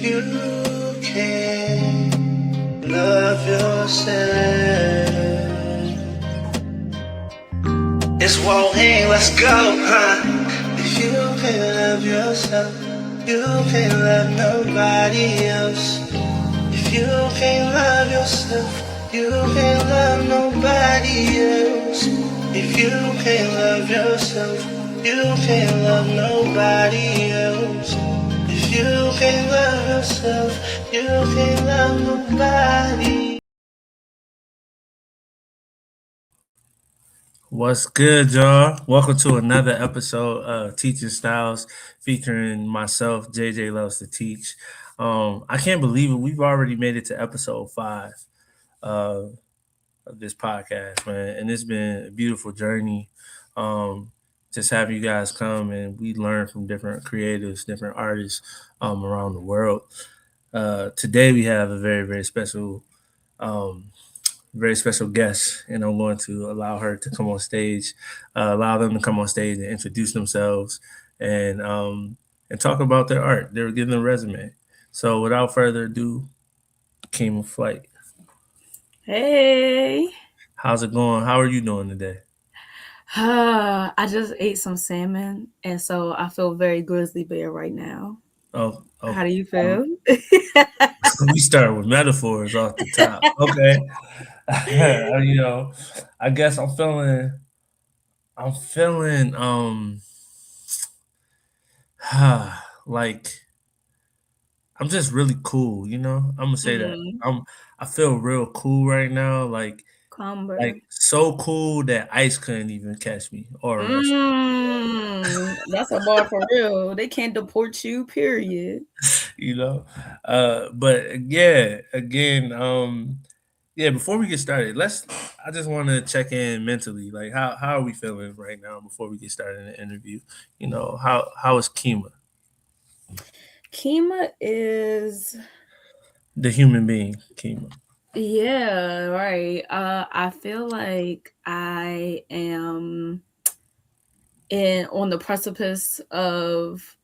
you can love yourself. It's Wang, let's go, huh? If you can't love yourself, you can't love nobody else. If you can't love yourself, you can't love nobody else. If you can't love yourself, you can't love nobody else. If you can't love yourself, you can't love nobody. What's good, y'all? Welcome to another episode of Teaching Styles featuring myself, JJ Loves to Teach. I can't believe it. We've already made it to episode 5 uh, of this podcast, man. And it's been a beautiful journey. Um, just having you guys come and we learn from different creatives, different artists around the world. Today we have a very um, very special guest, and I'm going to allow her to come on stage, allow them to come on stage and introduce themselves and talk about their art. They're giving a resume. So without further ado, Keyma Flight. Hey, How's it going? How are you doing today? I just ate some salmon, and so I feel very grizzly bear right now. Oh, oh, How do you um, feel? we start with metaphors off the top. Okay, you know, I guess I'm feeling like I'm just really cool, you know? I'm gonna say that. Mm, I feel real cool right now, like Cumber. so cool that ice couldn't even catch me or arrest That's a bar for real. They can't deport you, period. me, you know? But yeah, again, yeah, before we get started, I just wanna check in mentally. Like how are we feeling right now before we get started in the interview? You know, how is Kima, Kima is, the human being, Kima? yeah, right. I feel like I am on the precipice of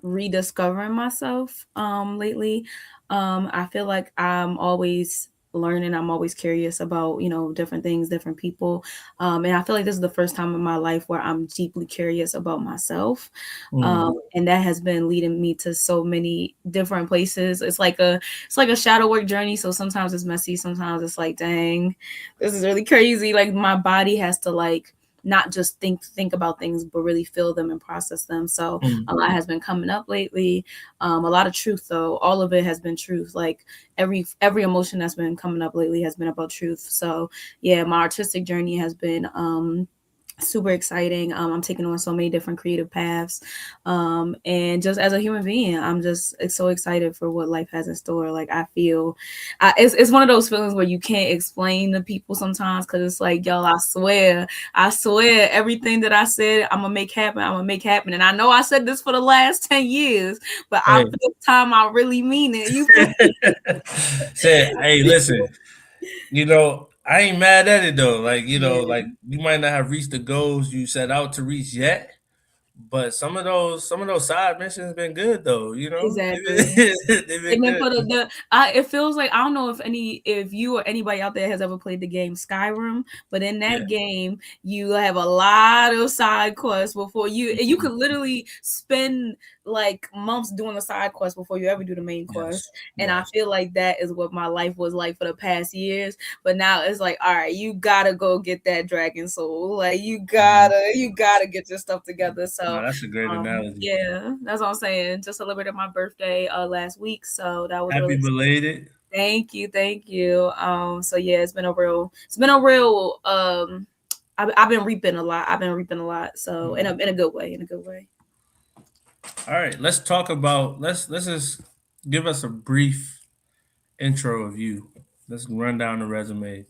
rediscovering myself lately. I feel like I'm always learning. I'm always curious about, different things, different people. And I feel like this is the first time in my life where I'm deeply curious about myself. Mm, And that has been leading me to so many different places. It's like a shadow work journey. So sometimes it's messy, sometimes it's like, dang, this is really crazy. Like my body has to like not just think about things but really feel them and process them. So a mm, lot has been coming up lately. A lot of truth though. All of it has been truth. Like every emotion that's been coming up lately has been about truth. So yeah, my artistic journey has been super exciting. I'm taking on so many different creative paths. And just as a human being, I'm just so excited for what life has in store. Like I feel it's one of those feelings where you can't explain to people sometimes because it's like, yo, I swear everything that I said I'm gonna make happen. And I know I said this for the last 10 years, but I hey. this time I really mean it. You feel Said, hey, listen, I ain't mad at it though. Like, Yeah, like you might not have reached the goals you set out to reach yet, but some of those side missions been good though, exactly. They've been And then good. for it feels like I don't know if you or anybody out there has ever played the game Skyrim, but in Yeah. that game you have a lot of side quests before you Mhm. could literally spend like months doing the side quest before you ever do the main quest. Yes. And I Yes. feel like that is what my life was like for the past years. But now it's like, all right, you gotta go get that dragon soul. Like you Mhm. gotta get your stuff together. No, So that's a great analogy. yeah, that's what I'm saying. Just celebrated my birthday last week, so that was Happy really exciting. belated. Thank you. So yeah, it's been a real I've been reaping a lot. I've been reaping a lot. So in a Mhm. in a good way, in a good way. All right, let's talk about let's just give us a brief intro of you. Let's run down the resume.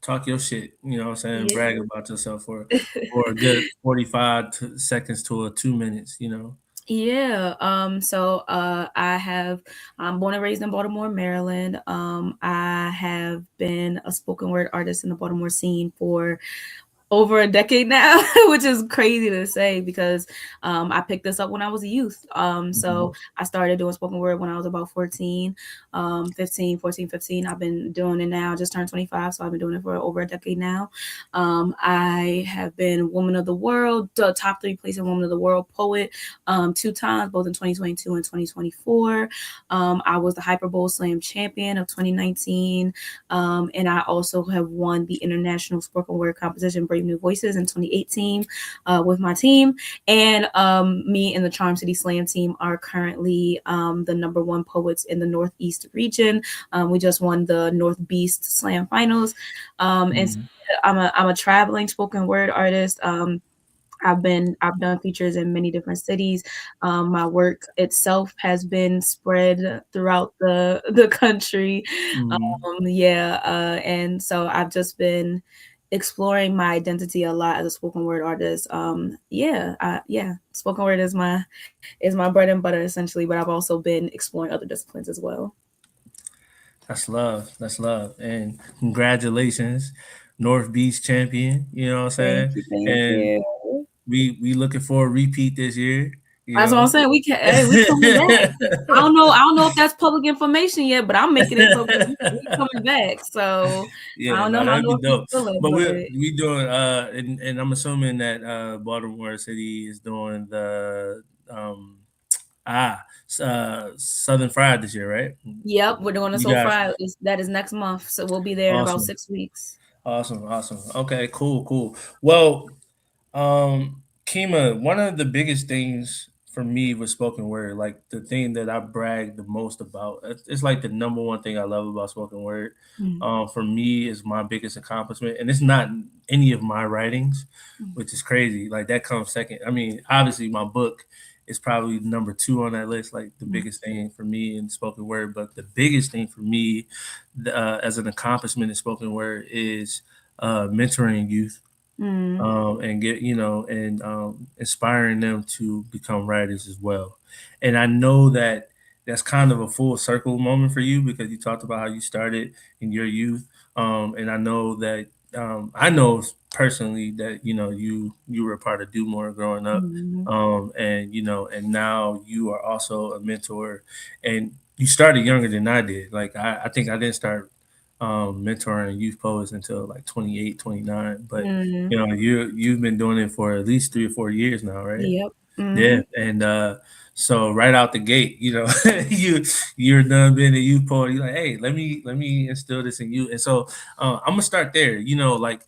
Talk your shit, you know what I'm saying? Yeah. Brag about yourself for a good 45 seconds to 2 minutes, you know. Yeah. I'm born and raised in Baltimore, Maryland. I have been a spoken word artist in the Baltimore scene for over a decade now, which is crazy to say because I picked this up when I was a youth. So Mhm. I started doing spoken word when I was about 14, 15, 14, 15. I've been doing it now, just turned 25. So I've been doing it for over a decade now. I have been Woman of the World, the top 3 place in Woman of the World poet 2 times, both in 2022 and 2024. I was the Hyperbowl Slam champion of 2019. And I also have won the International Spoken Word Competition Brave New Voices in 2018 with my team. And me and the Charm City Slam team are currently the #1 poets in the Northeast region. We just won the North Beast Slam finals. And so Mhm. I'm a traveling spoken word artist. I've done features in many different cities. My work itself has been spread throughout the country. Mhm. Yeah, and so I've just been exploring my identity a lot as a spoken word artist. Yeah, spoken word is my bread and butter essentially, but I've also been exploring other disciplines as well. That's love. That's love. And congratulations, North Beach champion. You know what I'm saying? Thank And you. we looking for a repeat this year. You That's what I'm know. saying. We coming back. I don't know if that's public information yet, but I'm making it public. We coming back. So I Yeah, don't know no, how that'd be North East dope. feeling, But but we doing and I'm assuming that Baltimore City is doing the ah Southern Fried this year, right? yep, we're doing the You Soul guys Fry. That is next month, so we'll be there in about awesome. 6 weeks. Awesome. Okay, cool. Well, Kima, one of the biggest things for me was spoken word. Like the thing that I brag the most about. It's like the number one thing I love about spoken word. Mm, For me, is my biggest accomplishment, and it's not any of my writings, mm, which is crazy. Like that comes second. I mean, obviously, my book is probably number 2 on that list. Like the mm, biggest thing for me in spoken word, but the biggest thing for me as an accomplishment in spoken word is mentoring youth mm, and get and inspiring them to become writers as well. And I know that that's kind of a full circle moment for you because you talked about how you started in your youth, and I know that I know personally that you were a part of Do More growing up, mm, and and now you are also a mentor, and you started younger than I did. Like I think I didn't start mentoring youth poets until like 28, 29. But mm. you've been doing it for at least 3 or 4 years now, right? Yep. Yeah, Mm, and so right out the gate, you're done being a youth poet. You're like, hey, let me instill this in you. And so I'm gonna start there. Like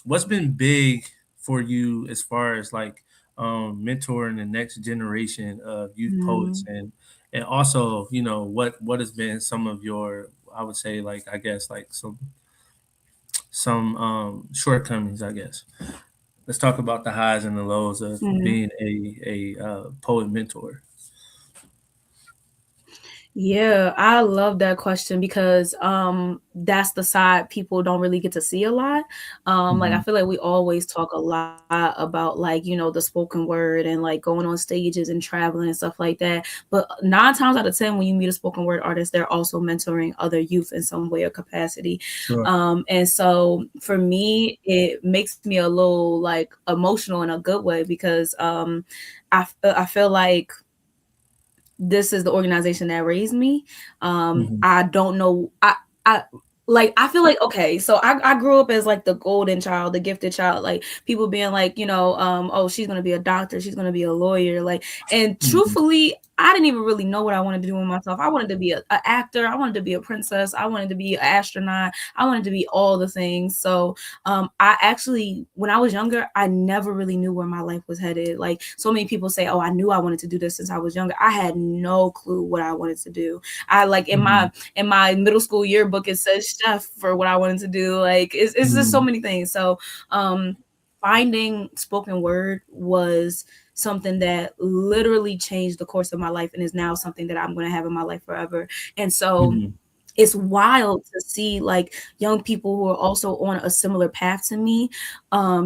what's been big for you as far as like mentoring the next generation of youth poets, mm, and also what has been some of your, I would say, like I guess like some shortcomings, I guess. Let's talk about the highs and the lows of mm. being a poet mentor. Yeah, I love that question because that's the side people don't really get to see a lot. Like I Mhm. feel like we always talk a lot about like, the spoken word and like going on stages and traveling and stuff like that. But 9 times out of 10 when you meet a spoken word artist, they're also mentoring other youth in some way or capacity. Sure. And so for me, it makes me a little like emotional in a good way because I feel like this is the organization that raised me. Mhm. I don't know. I like I feel like okay, so I grew up as like the golden child, the gifted child, like people being like, oh, she's gonna be a doctor, she's gonna be a lawyer, like, and Mhm. truthfully, I didn't even really know what I wanted to do with myself. I wanted to be a actor, I wanted to be a princess, I wanted to be an astronaut, I wanted to be all the things. So I actually, when I was younger, I never really knew where my life was headed. Like so many people say, oh, I knew I wanted to do this since I was younger. I had no clue what I wanted to do. I like Mhm. in my middle school yearbook it says chef for what I wanted to do. Like it's just so Mhm. many things. So um finding spoken word was something that literally changed the course of my life and is now something that I'm going to have in my life forever. And so Mhm. it's wild to see like young people who are also on a similar path to me,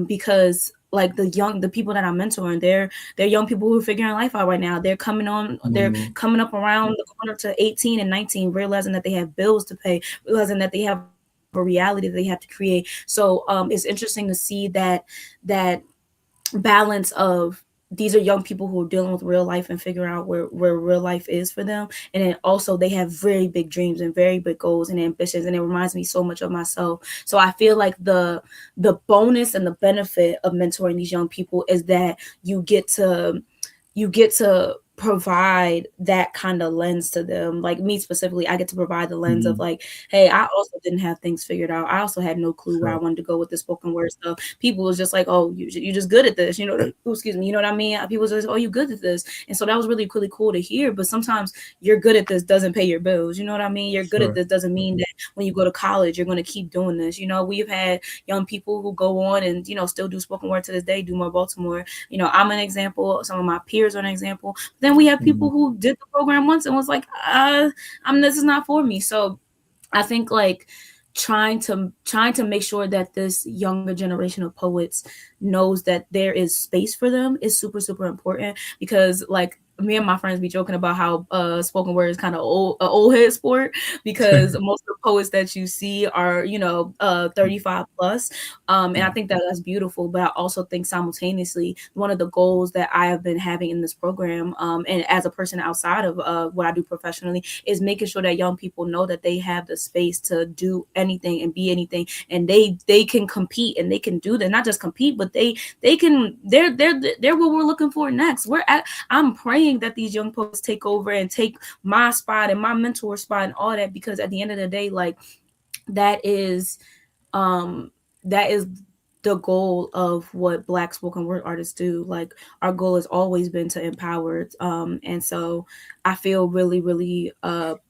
because like the people that I'm mentoring, they're young people who are figuring life out right now. They're Mhm. coming up around the corner to 18 and 19, realizing that they have bills to pay, realizing that they have a reality that they have to create. So it's interesting to see that balance of these are young people who are dealing with real life and figuring out where real life is for them, and then also they have very big dreams and very big goals and ambitions, and it reminds me so much of myself. So I feel like the bonus and the benefit of mentoring these young people is that you get to provide that kind of lens to them. Like me specifically, I get to provide the lens of Mhm. like, hey, I also didn't have things figured out. I also had no clue where I Sure. wanted to go with the spoken word stuff. People was just like, oh, you just good at this, excuse me, you know what I mean? People was just, oh, you good at this. And so that was really, really cool to hear. But sometimes you're good at this doesn't pay your bills. You know what I mean? You're good at Sure. this doesn't mean that when you go to college, you're going to keep doing this. We've had young people who go on and, still do spoken word to this day, do more Baltimore. I'm an example. Some of my peers are an example. Then we have people Mhm. who did the program once and was like, this is not for me. So I think like trying to make sure that this younger generation of poets knows that there is space for them is super super important, because like me and my friends be joking about how spoken word is kind of old head sport, because most of the poets that you see are 35 plus. And I think that that's beautiful, but I also think simultaneously one of the goals that I have been having in this program, and as a person outside of what I do professionally, is making sure that young people know that they have the space to do anything and be anything, and they can compete and they can do that. Not just compete, but they can they're what we're looking for next. I'm praying that these young poets take over and take my spot and my mentor spot and all that, because at the end of the day, like that is um that is the goal of what Black spoken word artists do. Like our goal has always been to empower, and so I feel really really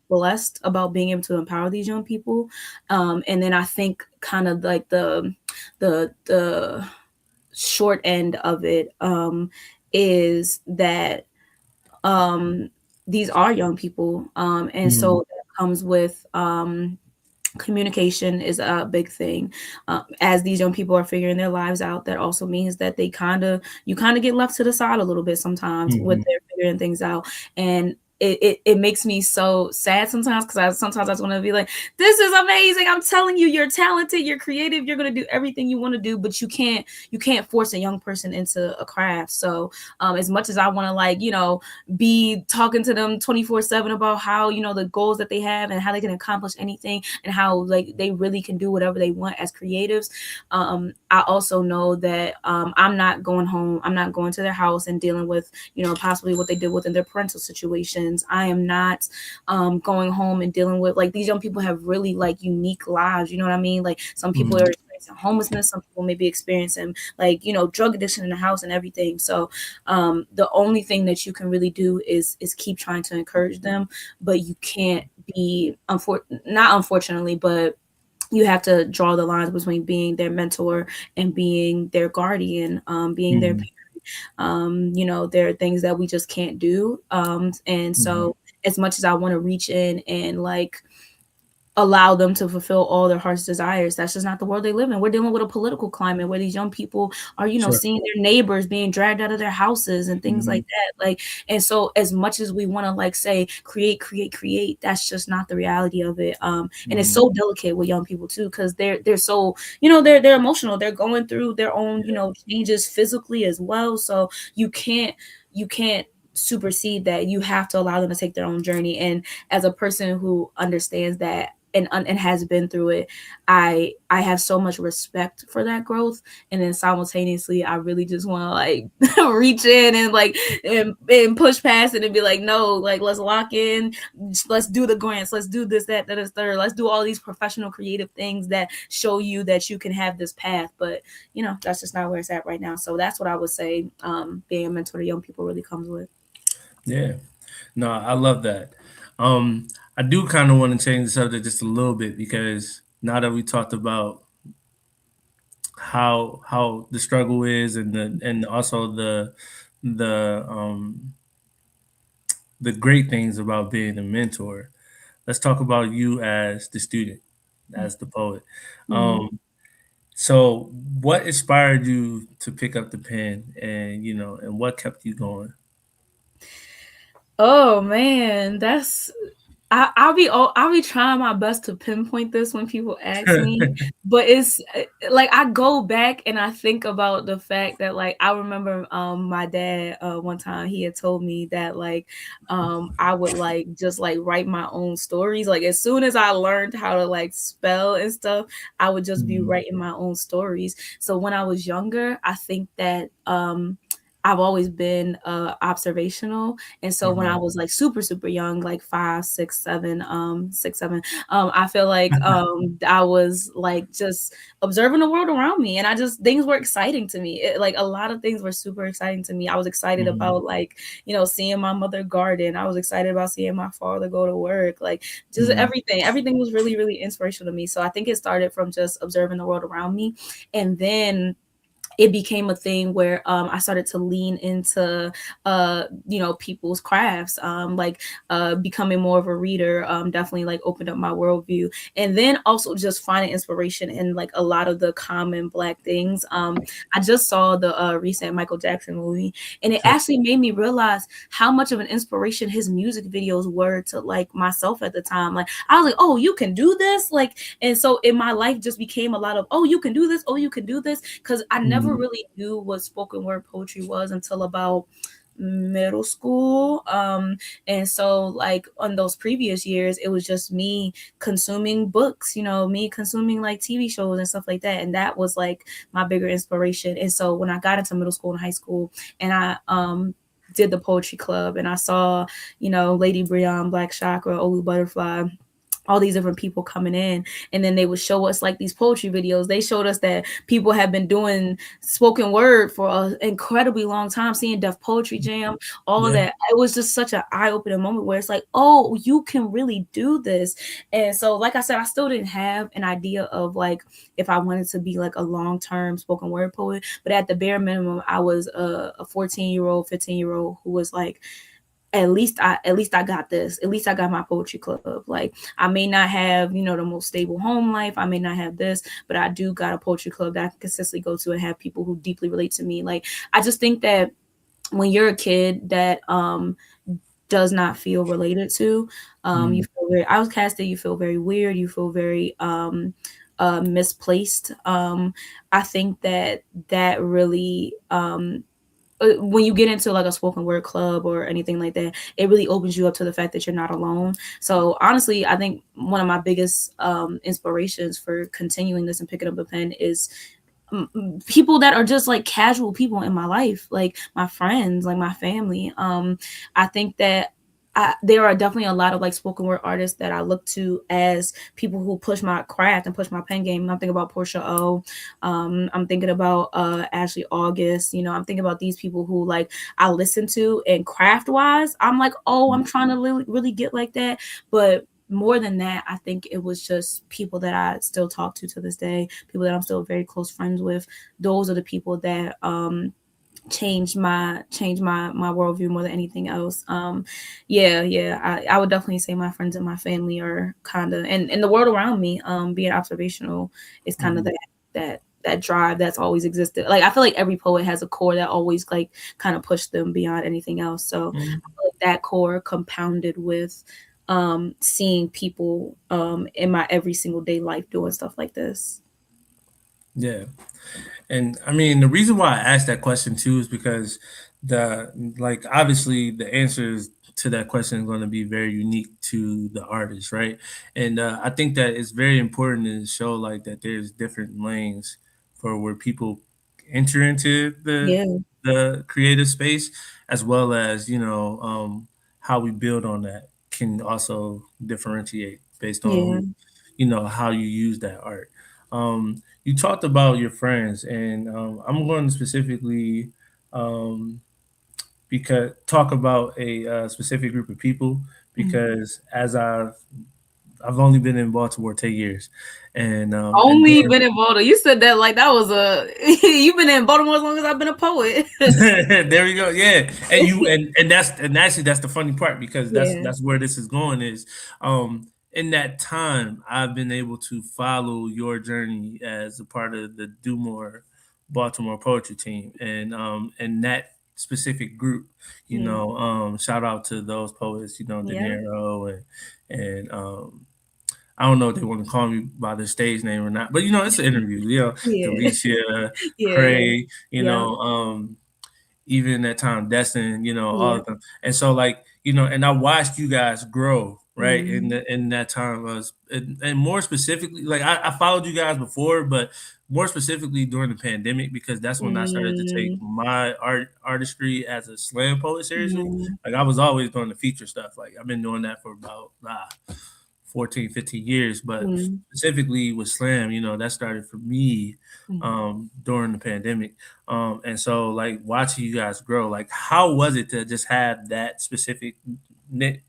blessed about being able to empower these young people. And then I think kind of like the short end of it is that um these are young people, and Mhm. so that comes with communication is a big thing. As these young people are figuring their lives out, that also means that you kind of get left to the side a little bit sometimes with Mhm. their figuring things out. And it makes me so sad sometimes, because sometimes I just want to be like, this is amazing, I'm telling you, you're talented, you're creative, you're going to do everything you want to do, but you can't force a young person into a craft. So as much as I want to like be talking to them 24/7 about how the goals that they have and how they can accomplish anything, and how like they really can do whatever they want as creatives, I also know that I'm not going to their house and dealing with possibly what they deal with in their parental situations. I am not going home and dealing with, like, these young people have really like unique lives, you know what I mean? Like some people are Mhm. experiencing homelessness, some people may be experiencing like drug addiction in the house and everything. So the only thing that you can really do is keep trying to encourage them, but you can't be not unfortunately, but you have to draw the lines between being their mentor and being their guardian, being their Mhm. there are things that we just can't do, and Mhm. so as much as I want to reach in and like allow them to fulfill all their heart's desires, that's just not the world they live in. We're dealing with a political climate where these young people are, Sure. seeing their neighbors being dragged out of their houses and things like Mhm. that. Like, and so as much as we want to like say create, create, create, that's just not the reality of it. And it's Mhm. so delicate with young people too, because they're so they're emotional. They're going through their own changes physically as well. So you can't supersede that. You have to allow them to take their own journey. And as a person who understands that and has been through it, I have so much respect for that growth. And then simultaneously I really just want to like reach in and like and push past it and be like, no, like let's lock in, let's do the grants, let's do this, that is third, let's do all these professional creative things that show you that you can have this path. But that's just not where it's at right now. So that's what I would say, being a mentor to young people really comes with. Yeah. No, I love that. Um, I do kind of want to change the subject just a little bit, because now that we talked about how the struggle is, and also the the great things about being a mentor, let's talk about you as the student, as the poet. Mhm. So what inspired you to pick up the pen, and what kept you going? Oh man, that's I'll be trying my best to pinpoint this when people ask me, but it's like I go back and I think about the fact that like I remember my dad one time he had told me that like I would like just like write my own stories. Like as soon as I learned how to like spell and stuff, I would just be Mhm, writing my own stories. So when I was younger, I think that I've always been observational, and so when I mhm. was like super, super young, like 5, 6, 7, 6, 7, I feel like I was like just observing the world around me. And I just things were exciting to me. Like a lot of things were super exciting to me. I was excited Mhm, about like, seeing my mother garden. I was excited about seeing my father go to work. Like just mhm, everything. Everything was really, really inspirational to me. So I think it started from just observing the world around me. And then it became a thing where I started to lean into people's crafts, like becoming more of a reader, definitely like opened up my worldview, and then also just finding inspiration in like a lot of the common Black things. I just saw the recent Michael Jackson movie, and it actually made me realize how much of an inspiration his music videos were to like myself at the time. Like I was like, oh, you can do this, like, and so in my life just became a lot of, oh, you can do this, oh, you can do this, because I never mhm, really knew what spoken word poetry was until about middle school. And so like on those previous years it was just me consuming books, me consuming like TV shows and stuff like that, and that was like my bigger inspiration. And so when I got into middle school and high school, and I did the poetry club, and I saw, Lady Breon, Black Chakra, Olu Butterfly, all these different people coming in, and then they would show us like these poetry videos. They showed us that people have been doing spoken word for an incredibly long time, seeing Def Poetry Jam, all of yeah. that. It was just such an eye-opening moment where it's like, oh, you can really do this. And so like I said, I still didn't have an idea of like if I wanted to be like a long-term spoken word poet, but at the bare minimum I was a 14-year-old, 15-year-old who was like, at least I got this. At least I got my poetry club. Like I may not have, the most stable home life. I may not have this, but I do got a poetry club that I can consistently go to and have people who deeply relate to me. Like I just think that when you're a kid that does not feel related to, you Mhm, feel very outcasted, you feel very weird, you feel very misplaced. I think that that really when you get into like a spoken word club or anything like that, it really opens you up to the fact that you're not alone. So honestly, I think one of my biggest inspirations for continuing this and picking up a pen is people that are just like casual people in my life, like my friends, like my family. I think that there are definitely a lot of like spoken word artists that I look to as people who push my craft and push my pen game. I'm thinking about Portia O. I'm thinking about Ashley August. I'm thinking about these people who like I listen to, and craft wise, I'm like, oh, I'm trying to really, really get like that. But more than that, I think it was just people that I still talk to this day, people that I'm still very close friends with. Those are the people that changed my worldview more than anything else. Yeah, I would definitely say my friends and my family are kind of, and the world around me, being observational is kind of mhm, that drive that's always existed. Like I feel like every poet has a core that always like kind of pushed them beyond anything else. So mhm. I feel like that core compounded with seeing people in my every single day life doing stuff like this. Yeah. And I mean, the reason why I asked that question too is because obviously the answers to that question is going to be very unique to the artist, right? And I think that it's very important to show like that there's different lanes for where people enter into Yeah, the creative space, as well as how we build on that can also differentiate based on yeah. how you use that art. You talked about your friends, and I'm going to specifically um, because talk about a specific group of people Mm. because as I've only been in Baltimore 10 years, and Only been in Baltimore. You said that like that was a. You've been in Baltimore as long as I've been a poet. there we go. Yeah, and actually that's the funny part because that's Yeah, that's where this is going is in that time I've been able to follow your journey as a part of the Do More Baltimore poetry team and that specific group. Yeah. Shout out to those poets, De Yeah. Niro and I don't know if they want to call me by the stage name or not, but it's an interview. Yeah. Delicia, Yeah. Cray, Yeah. even at time Destin, all Yeah. of them. And so like, and I watched you guys grow, right? In Mhm. the, in that time was and more specifically, like I followed you guys before, but more specifically during the pandemic because that's when I started to take Mm. my artistry as a slam poet seriously. Mm. Like I was always doing the feature stuff. Like I've been doing that for about 14, 15 years, but Mm. specifically with slam, that started for me Mm. during the pandemic. And so like watching you guys grow, like how was it to just have that specific knit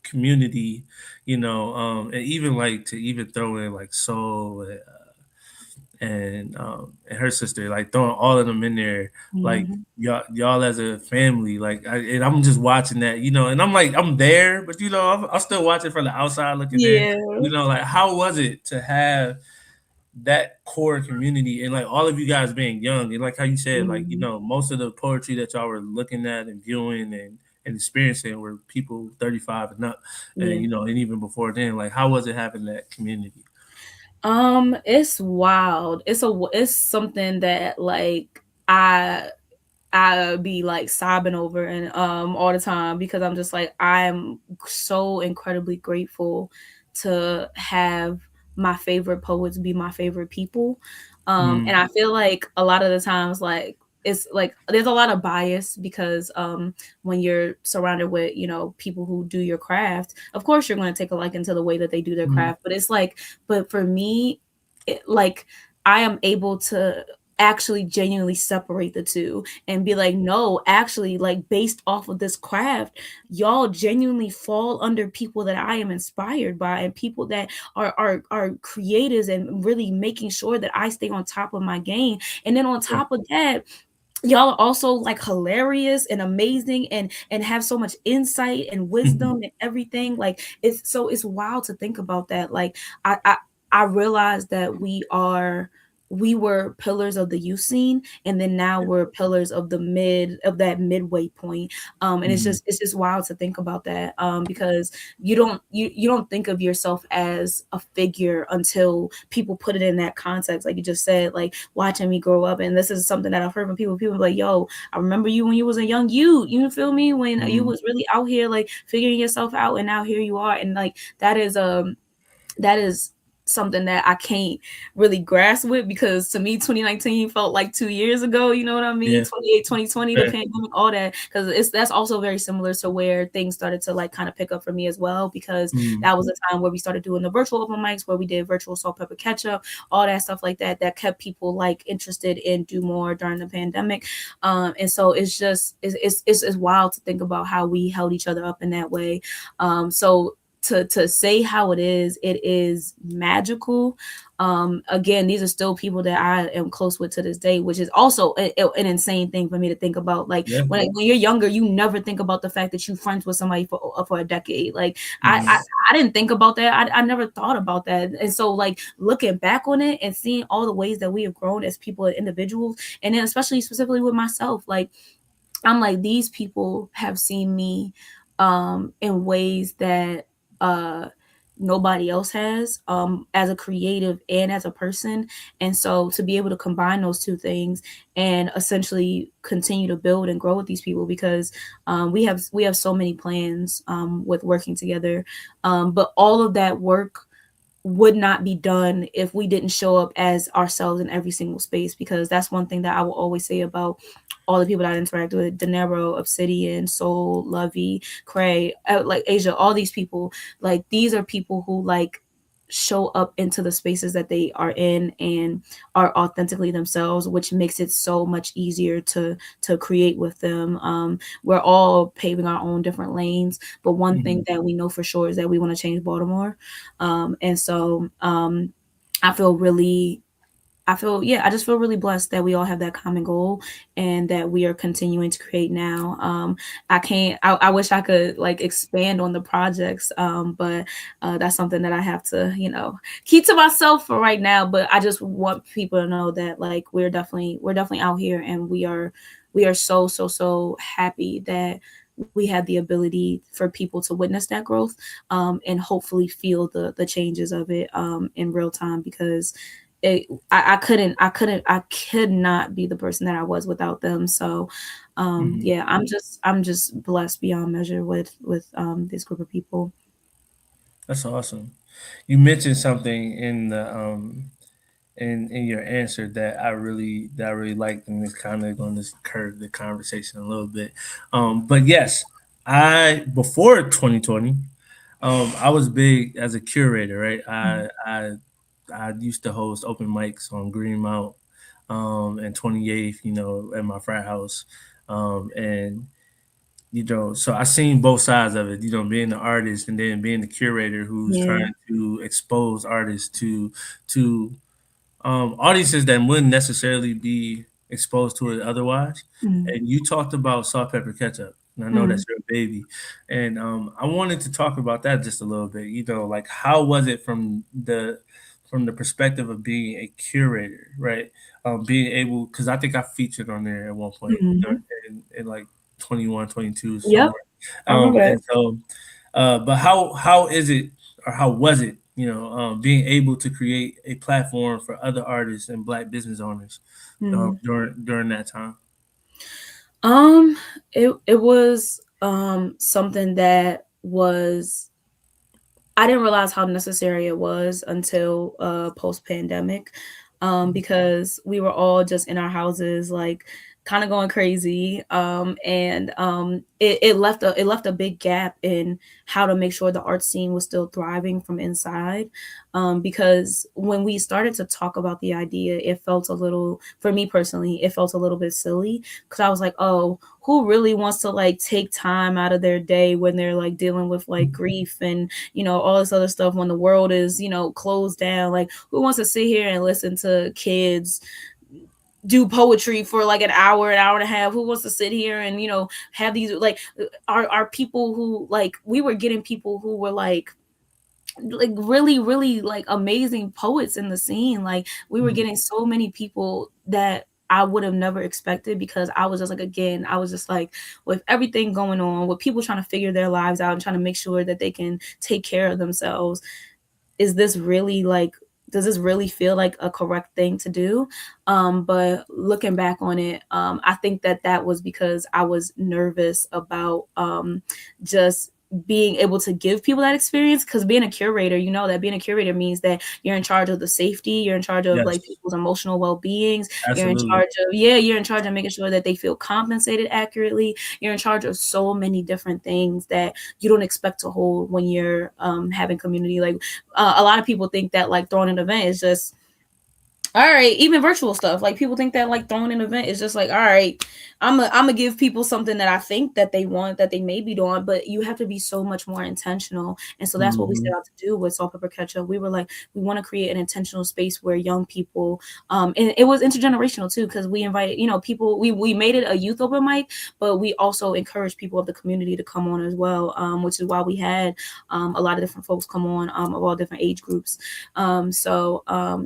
community, and even like to even throw in like soul and her sister, like throwing all of them in there, like Mhm. y'all as a family, like and I'm just watching that, and I'm like I'm there, but I'm still watching from the outside looking in, Yeah. like how was it to have that core community and like all of you guys being young and like how you said, like Mhm. most of the poetry that y'all were looking at and viewing and experiencing were people 35 and up, and Yeah. and even before then, like how was it having that community? It's wild. It's something that like I I be like sobbing over and all the time because I'm just like I'm so incredibly grateful to have my favorite poets be my favorite people. And Mm, I feel like a lot of the times like it's like there's a lot of bias because when you're surrounded with people who do your craft, of course you're going to take a liking to the way that they do their mm, craft, but it's like but for me like I am able to actually genuinely separate the two and be like, no, actually, like based off of this craft, y'all genuinely fall under people that I am inspired by and people that are creators and really making sure that I stay on top of my game. And then on yeah. top of that, y'all are also like hilarious and amazing and have so much insight and wisdom and everything. Like it's wild to think about that. Like I realized that we were pillars of the youth scene, and then now we're pillars of that midway point. And it's Mhm. just wild to think about that. Because you don't think of yourself as a figure until people put it in that context, like you just said, like watching me grow up. And this is something that I've heard from people be like, yo, I remember you when you was a young you feel me, when you Mhm. was really out here like figuring yourself out, and now here you are. And like that is something that I can't really grasp with, because to me 2019 felt like 2 years ago, you know what I mean? Yeah. 28, 2020, the Fair. pandemic, all that. Because that's also very similar to where things started to like kind of pick up for me as well, because Mm. that was a time where we started doing the virtual open mics, where we did virtual salt pepper ketchup, all that stuff like that, that kept people like interested in do more during the pandemic. And so it's just it's wild to think about how we held each other up in that way. So to say how it is magical. Again, these are still people that I am close with to this day, which is also an insane thing for me to think about. Like Yeah. when you're younger, you never think about the fact that you friends with somebody for a decade. Like I, Mhm. I I didn't think about that. I never thought about that. And so like looking back on it and seeing all the ways that we have grown as people and individuals, and then especially specifically with myself, like I'm like, these people have seen me in ways that uh nobody else has, as a creative and as a person. And so to be able to combine those two things and essentially continue to build and grow with these people, because we have so many plans with working together. But all of that work would not be done if we didn't show up as ourselves in every single space, because that's one thing that I will always say about all the people that I interact with: De Niro, Obsidian, Soul, Lovey, Cray, like Asia, all these people. Like these are people who like show up into the spaces that they are in and are authentically themselves, which makes it so much easier to create with them. We're all paving our own different lanes, but one thing Mhm. that we know for sure is that we want to change Baltimore. And so I feel really yeah, I just feel really blessed that we all have that common goal and that we are continuing to create now. I wish I could like expand on the projects, but that's something that I have to, keep to myself for right now. But I just want people to know that like we're definitely out here, and we are so so so happy that we had the ability for people to witness that growth, and hopefully feel the changes of it in real time, because I could not be the person that I was without them. So Mhm. yeah, I'm just blessed beyond measure with this group of people. That's awesome. You mentioned something in your answer that I really liked, and it's kind of going to curve the conversation a little bit. But yes, I before 2020, I was big as a curator, right? I used to host open mics on Greenmount, and 28th, at my frat house, and so I seen both sides of it, being the artist and then being the curator who's Yeah. trying to expose artists to audiences that wouldn't necessarily be exposed to it otherwise. Mm, And you talked about salt, pepper, ketchup, and I know mm, that's your baby. And I wanted to talk about that just a little bit. Like how was it from the perspective of being a curator, right? Being able, because I think I featured on there at one point mhm. in like 21, 22 Yep, somewhere. I remember that. And so but how is it, or how was it, being able to create a platform for other artists and Black business owners Mm. during that time? Um, it was something that was, I didn't realize how necessary it was until post pandemic, because we were all just in our houses, like kind of going crazy, and it left a big gap in how to make sure the art scene was still thriving from inside, because when we started to talk about the idea, it felt a little, for me personally, it felt a little bit silly, because I was like, oh, who really wants to like take time out of their day when they're like dealing with like grief and all this other stuff, when the world is closed down? Like, who wants to sit here and listen to kids do poetry for like an hour and a half? Who wants to sit here and have these, like, are people who, like, we were getting people who were like really really like amazing poets in the scene. Like, we were Mhm. getting so many people that I would have never expected, because I was just like, again, I was just like, with everything going on, with people trying to figure their lives out and trying to make sure that they can take care of themselves, is this really like, does this really feel like a correct thing to do? But looking back on it, I think that that was because I was nervous about just being able to give people that experience, because being a curator, that being a curator means that you're in charge of the safety, you're in charge of like Yes, people's emotional well-beings, you're in absolutely. charge of, yeah, you're in charge of making sure that they feel compensated accurately, you're in charge of so many different things that you don't expect to hold when you're having community. Like, a lot of people think that like throwing an event is just all right. Even virtual stuff, like people think that like throwing an event is just like, all right, I'm gonna give people something that I think that they want, that they may be doing, but you have to be so much more intentional. And so that's what we set Mhm. out to do with Salt Pepper Ketchup. We were like, we want to create an intentional space where young people, and it was intergenerational too, because we invited, people, we made it a youth open mic, but we also encouraged people of the community to come on as well, which is why we had a lot of different folks come on, of all different age groups.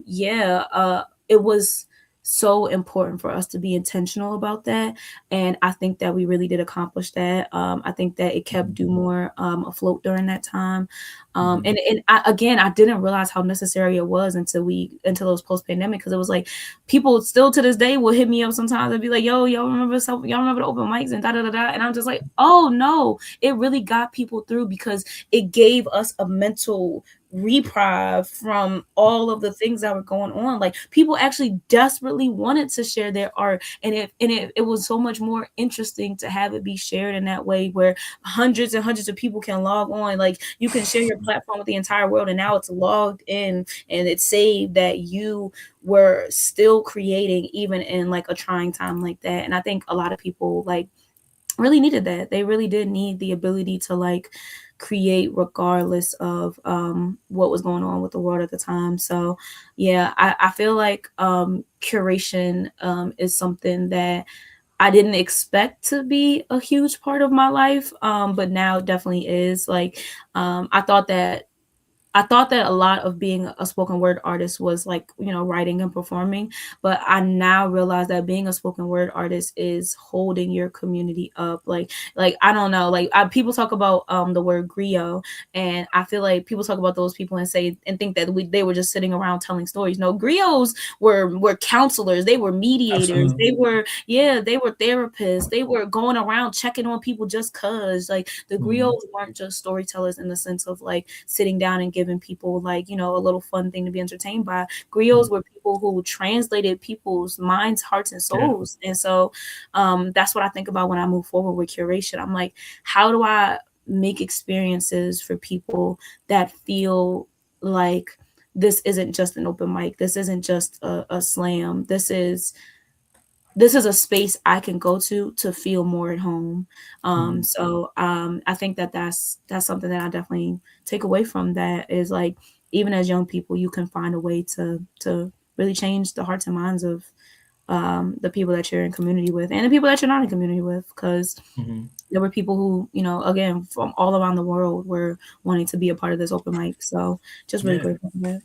Yeah, it was so important for us to be intentional about that, and I think that we really did accomplish that. I think that it kept Mhm. Dumore afloat during that time, Mhm. and again, I didn't realize how necessary it was until it was post pandemic, because it was like people still to this day will hit me up sometimes and be like, "Yo, y'all remember the open mics and da da da da," and I'm just like, "Oh no!" It really got people through, because it gave us a mental reprieve from all of the things that were going on. Like, people actually desperately wanted to share their art, and it was so much more interesting to have it be shared in that way, where hundreds and hundreds of people can log on. Like, you can share your platform with the entire world, and now it's logged in and it's saved that you were still creating even in like a trying time like that. And I think a lot of people like really needed that. They really did need the ability to like create regardless of what was going on with the world at the time. So yeah, I feel like curation is something that I didn't expect to be a huge part of my life, but now it definitely is. Like, I thought that I thought that a lot of being a spoken word artist was like, writing and performing, but I now realize that being a spoken word artist is holding your community up. Like I don't know, like people talk about the word griot, and I feel like people talk about those people and say and think that they were just sitting around telling stories. No, griots were counselors, they were mediators, Absolutely. they were, yeah, they were therapists, they were going around checking on people just cause. Like the Mhm. griots weren't just storytellers in the sense of like sitting down and giving people like, a little fun thing to be entertained by. Mhm. Griots were people who translated people's minds, hearts, and Yeah. souls. And so that's what I think about when I move forward with curation. I'm like, how do I make experiences for people that feel like this isn't just an open mic, this isn't just a slam, this is a space I can go to feel more at home. Mhm. I think that that's something that I definitely take away from that is like, even as young people, you can find a way to really change the hearts and minds of the people that you're in community with and the people that you're not in community with, because Mhm. there were people who, again, from all around the world were wanting to be a part of this open mic. So just really Yeah. grateful for that.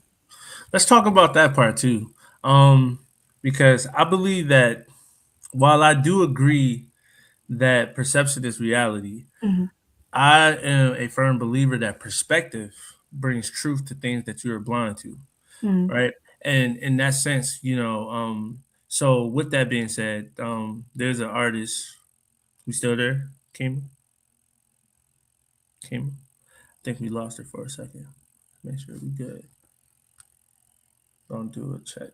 Let's talk about that part too. Um, because I believe that while I do agree that perception is reality, Hmm. I am a firm believer that perspective brings truth to things that you're blind to, Hmm. right? And in that sense, so with that being said, there's an artist who's still there, Keyma. Keyma. I think we lost her for a second. Make sure we good. Don't do a check.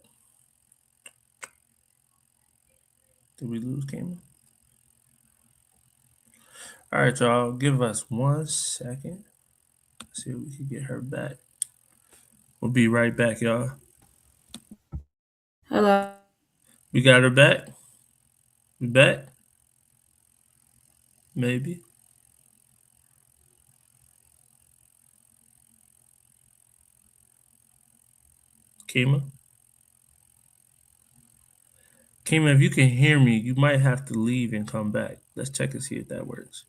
Did we lose Keyma? All right, y'all. Give us 1 second. See if we can get her back. We'll be right back, y'all. Hello. We got her back. We back? Maybe. Kima. Kima, if you can hear me, you might have to leave and come back. Let's check and see if that works.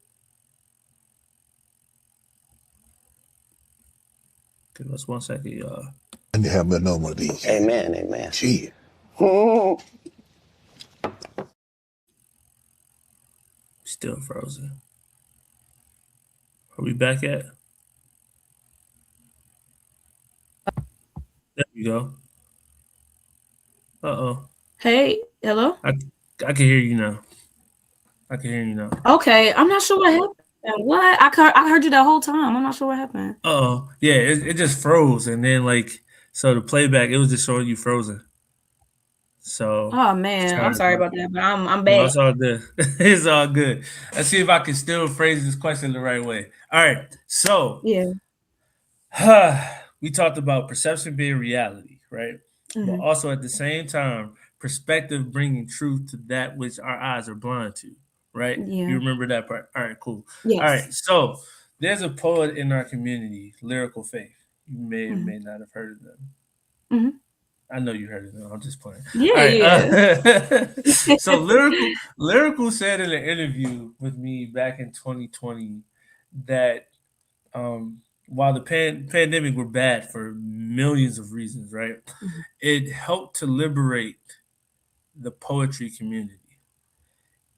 Give us 1 second, y'all. And to have another one of these. Amen, amen. Gee. Still frozen. Are we back yet? There we go. Uh-oh. Hey, hello. I, I can hear you now. I can hear you now. Okay, I'm not sure what happened. What? I heard you that whole time. I'm not sure what happened. Uh-oh. Yeah, it just froze. And then, so the playback, it was just showing you frozen. So, Oh man, I'm sorry sorry about about that, but I'm No, back. it's all good. It's all good. Let's see if I can still phrase this question the right way. All right. So, Yeah. we talked about perception being reality, right? But Hmm. also at the same time, perspective bringing truth to that which our eyes are blind to, right? You Yeah. remember that part? All right, cool. All Yes. right. So, there's a poet in our community, Lyrical Faith. You may or Hmm. may not have heard of them. Hmm. I know you heard it. I'm just playing. All Yeah. right. Yeah. So lyrical said in an interview with me back in 2020 that while the pandemic were bad for millions of reasons, right? Mhm. It helped to liberate the poetry community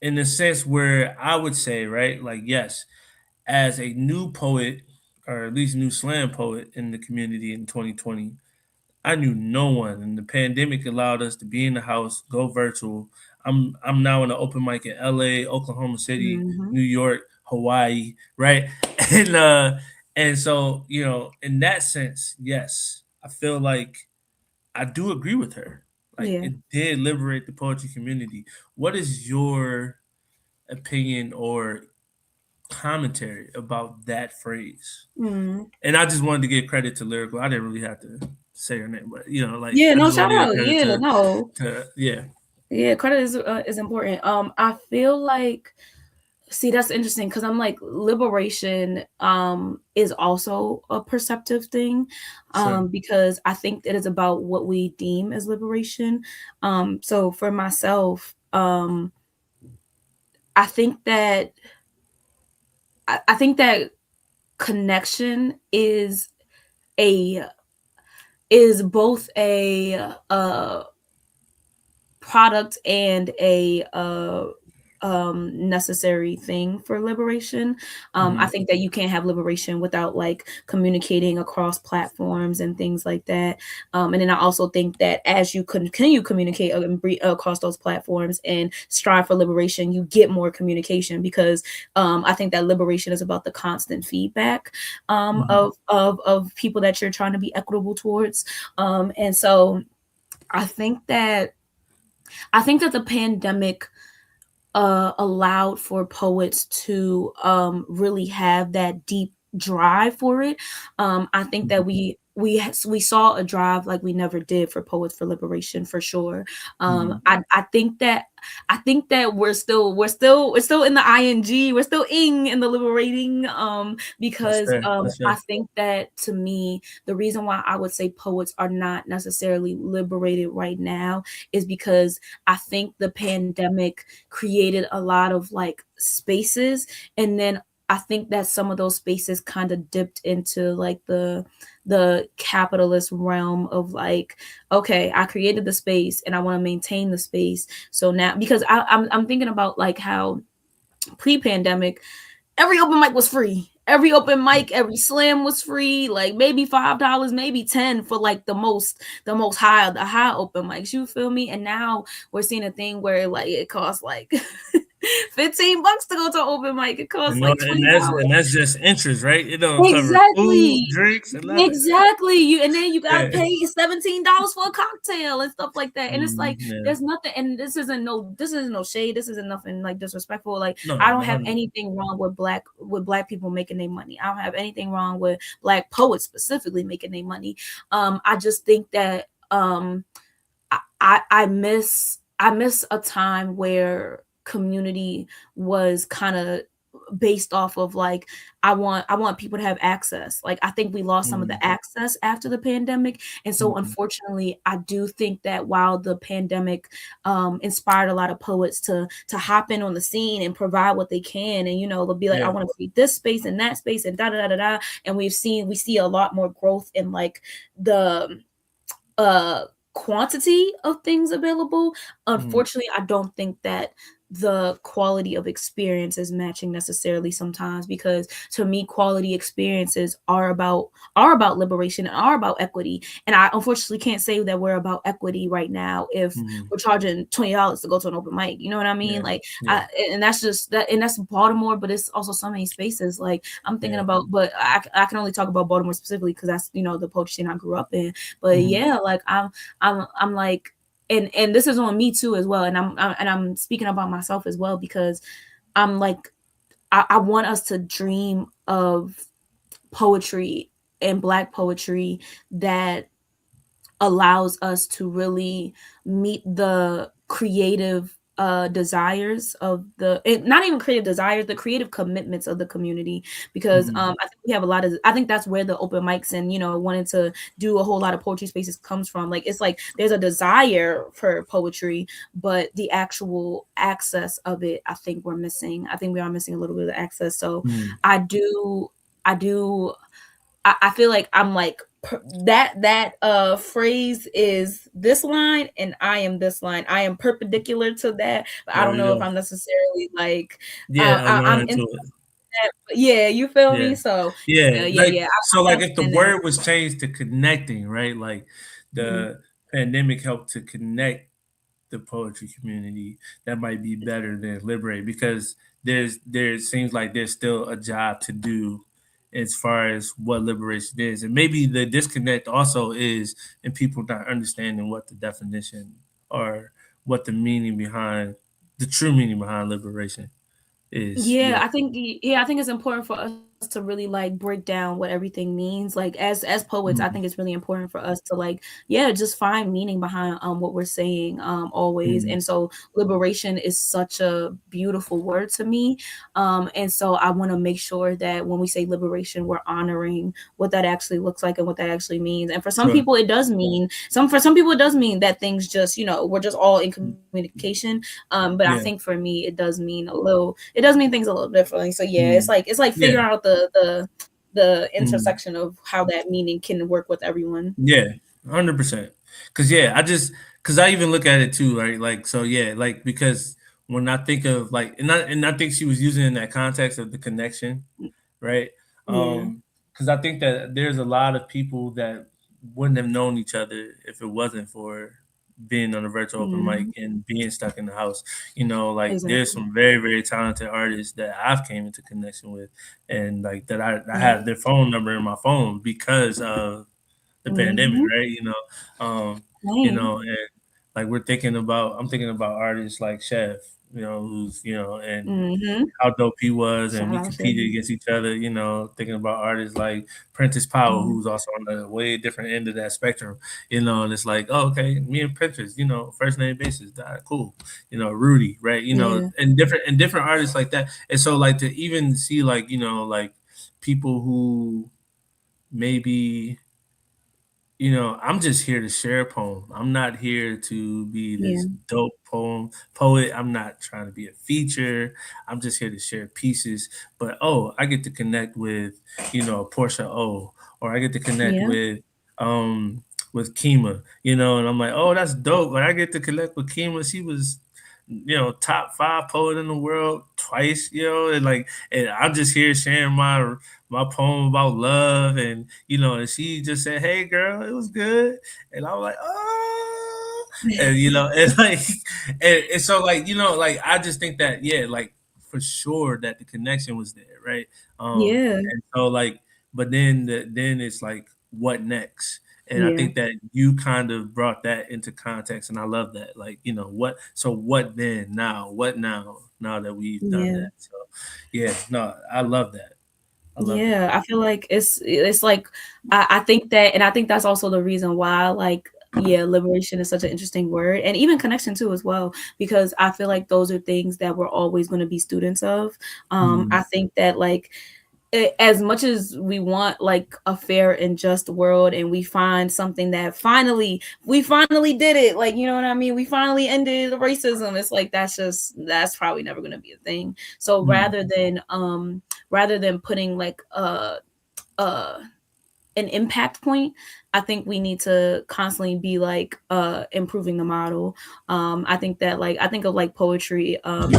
in the sense where I would say, right, like yes, as a new poet or at least new slam poet in the community in 2020, I knew no one, and the pandemic allowed us to be in the house, go virtual. I'm now in an open mic in LA, Oklahoma City, Mhm. New York, Hawaii, right? And and so in that sense, yes, I feel like I do agree with her. Like Yeah. it did liberate the poetry community. What is your opinion or commentary about that phrase? Mm. And I just wanted to give credit to Lyrical. I didn't really have to say her name, but like Yeah. I No, just shout want to give out. credit Yeah. No. to yeah. Yeah. Credit is important. I feel like, see, that's interesting because I'm like, liberation is also a perceptive thing, Sure. because I think it is about what we deem as liberation. So for myself, I think that I think that connection a is both a product and a necessary thing for liberation. I Mhm. think that you can't have liberation without like communicating across platforms and things like that. And then I also think that as you continue communicate across those platforms and strive for liberation, you get more communication because I think that liberation is about the constant feedback Mhm. of people that you're trying to be equitable towards. And so I think that the pandemic allowed for poets to really have that deep drive for it. I think that Mhm. we saw a drive like we never did for poets for liberation for sure. Mhm. I think that we're still in the ing, we're still in the liberating That's because fair. That's I fair. think that to me the reason why I would say poets are not necessarily liberated right now is because I think the pandemic created a lot of like spaces, and then I think that some of those spaces kind of dipped into like the capitalist realm of like, okay, I created the space and I want to maintain the space. So now because I'm thinking about like how pre-pandemic every open mic was free. Every open mic, every slam was free. Like maybe $5, maybe 10 for like the high open mics. You feel me? And now we're seeing a thing where like it costs like $15 to go to an open mic. It costs And no, like $20. and that's just interest, right? It don't cover food, Exactly. drinks, and nothing. Exactly. You and then you gotta Yeah. pay $17 for a cocktail and stuff like that. And it's like Yeah. there's nothing, and this isn't no shade, this isn't nothing like disrespectful. Like No, I don't have 100. anything wrong with black people making their money. I don't have anything wrong with black poets specifically making their money. I just think that I miss a time where community was kind of based off of like I want people to have access. Like I think we lost some of Mhm. the access after the pandemic. And so Mhm. unfortunately, I do think that while the pandemic inspired a lot of poets to hop in on the scene and provide what they can, and they'll be like, I Yeah. want to create this space and that space and da da da da da. And we see a lot more growth in like the uh quantity of things available. Mhm. Unfortunately, I don't think that the quality of experience is matching necessarily sometimes, because to me quality experiences are about liberation and are about equity, and I unfortunately can't say that we're about equity right now if Mhm. we're charging $20 to go to an open mic. You know what I mean? Yeah. Like Yeah. and that's just that, and that's Baltimore, but it's also so many spaces. Like I'm thinking Yeah. about, but I can only talk about Baltimore specifically because that's the poetry scene I grew up in. But Mhm. yeah, like I'm like, and this is on me too as well, and I'm speaking about myself as well, because I'm like I want us to dream of poetry and black poetry that allows us to really meet the creative desires of not even creative desires, the creative commitments of the community. Because Mhm. I think we have a lot of, I think that's where the open mics and wanting to do a whole lot of poetry spaces comes from. Like it's like there's a desire for poetry, but the actual access of it, I think we're missing. I think we are missing a little bit of access. So Mhm. I do I do I feel like I'm like that phrase is this line and I am this line. I am perpendicular to that, but I There don't we know if go. I'm necessarily like Yeah, I'm aligned to into it. that. But yeah, you feel Yeah. me? So Yeah. Like, yeah. so I like if the understand that. word was changed to connecting, right? Like Mhm. the pandemic helped to connect the poetry community, that might be better than liberate, because there seems like there's still a job to do as far as what liberation is. And maybe the disconnect also is in people not understanding what the definition or what the true meaning behind liberation is. Yeah, Yeah. I think it's important for us to really like break down what everything means. Like as poets, I Mhm. think it's really important for us to like just find meaning behind what we're saying always. Mhm. And so liberation is such a beautiful word to me. And so I want to make sure that when we say liberation, we're honoring what that actually looks like and what that actually means. And for some Sure. people it does mean for some people it does mean that things just, we're just all in communication. But I Yeah. think for me, it does mean things a little differently. So yeah, Mhm. it's like Yeah. figuring out the the Mm. intersection of how that meaning can work with everyone. Yeah, 100%. Cause yeah, cause I even look at it too, right? Like, so yeah, like because when I think of like, and I think she was using it in that context of the connection, right? Yeah. Because I think that there's a lot of people that wouldn't have known each other if it wasn't for being on a virtual open mic Hmm. and being stuck in the house. You know, like there's Exactly. some very, very talented artists that I've came into connection with, and like that I Yeah. have their phone number in my phone because of the pandemic, Hmm. right? Um, Same. and like I'm thinking about artists like Chef, who's and Hmm. how dope he was, and Shout we out Shay. competed against each other. Thinking about artists like Prentice Powell, Mm. who's also on the way different end of that spectrum. And it's like, oh, okay, me and Prentice, first name basis, cool. Rudy, right? Yeah. And different artists like that. And so like to even see like like people who maybe I'm just here to share a poem. I'm not here to be Yeah. this dope poet. I'm not trying to be a feature. I'm just here to share pieces. But I get to connect with Portia O, or I get to connect Yeah. with Keyma, and I'm like, oh, that's dope. But I get to connect with Keyma. She was top 5 poet in the world twice, and I'm just here sharing my poem about love, and she just said, "Hey, girl, it was good," and I'm like, "Oh," and and like, and so like like I just think that yeah, like for sure that the connection was there, right? Yeah. And so like, but then it's like, what next? And I Yeah. think that you kind of brought that into context, and I love that. Like, what? So what then? Now, what now? Now that we've done Yeah. that, so yeah, no, I love that. I love that. Yeah, I feel like it's like I think that, and I think that's also the reason why, like, yeah, liberation is such an interesting word, and even connection too as well, because I feel like those are things that we're always going to be students of. Mm, I think that like as much as we want like a fair and just world, and we find something that we finally did it, like, you know what I mean, we finally ended racism, it's like that's probably never going to be a thing. So mm, rather than putting like uh an impact point, I think we need to constantly be like improving the model. I think that like I think of like poetry as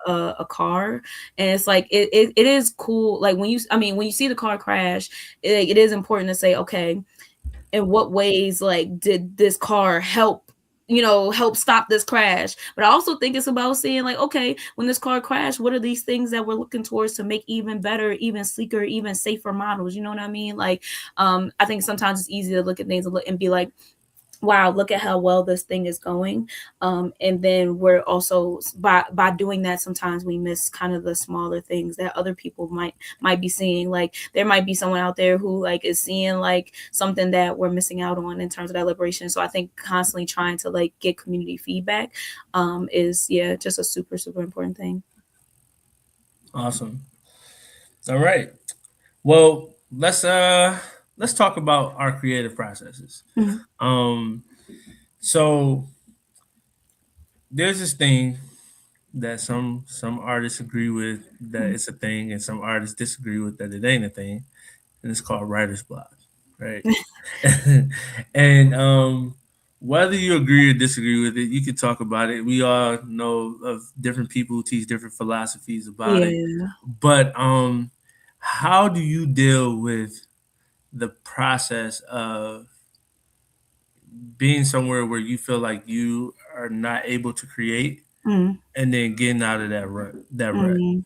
a car, and it's like it is cool, like when you see the car crash, it is important to say, okay, in what ways like did this car help stop this crash. But I also think it's about saying like, okay, when this car crashed, what are these things that we're looking towards to make even better, even sleeker, even safer models, you know what I mean? Like I think sometimes it's easy to look at things and look and be like, wow, look at how well this thing is going. And then we're also by doing that, sometimes we miss kind of the smaller things that other people might be seeing. Like there might be someone out there who like is seeing like something that we're missing out on in terms of that liberation. So I think constantly trying to like get community feedback is, yeah, just a super super important thing. awesome. All right. Well, let's talk about our creative processes. Mhm. Um, so there's this thing that some artists agree with that Mhm. it's a thing, and some artists disagree with that it ain't a thing, and it's called writer's block, right? And whether you agree or disagree with it, you can talk about it. We all know of different people who teach different philosophies about it, Yeah. but how do you deal with the process of being somewhere where you feel like you are not able to create, Mm. and then getting out of that rut? Mm.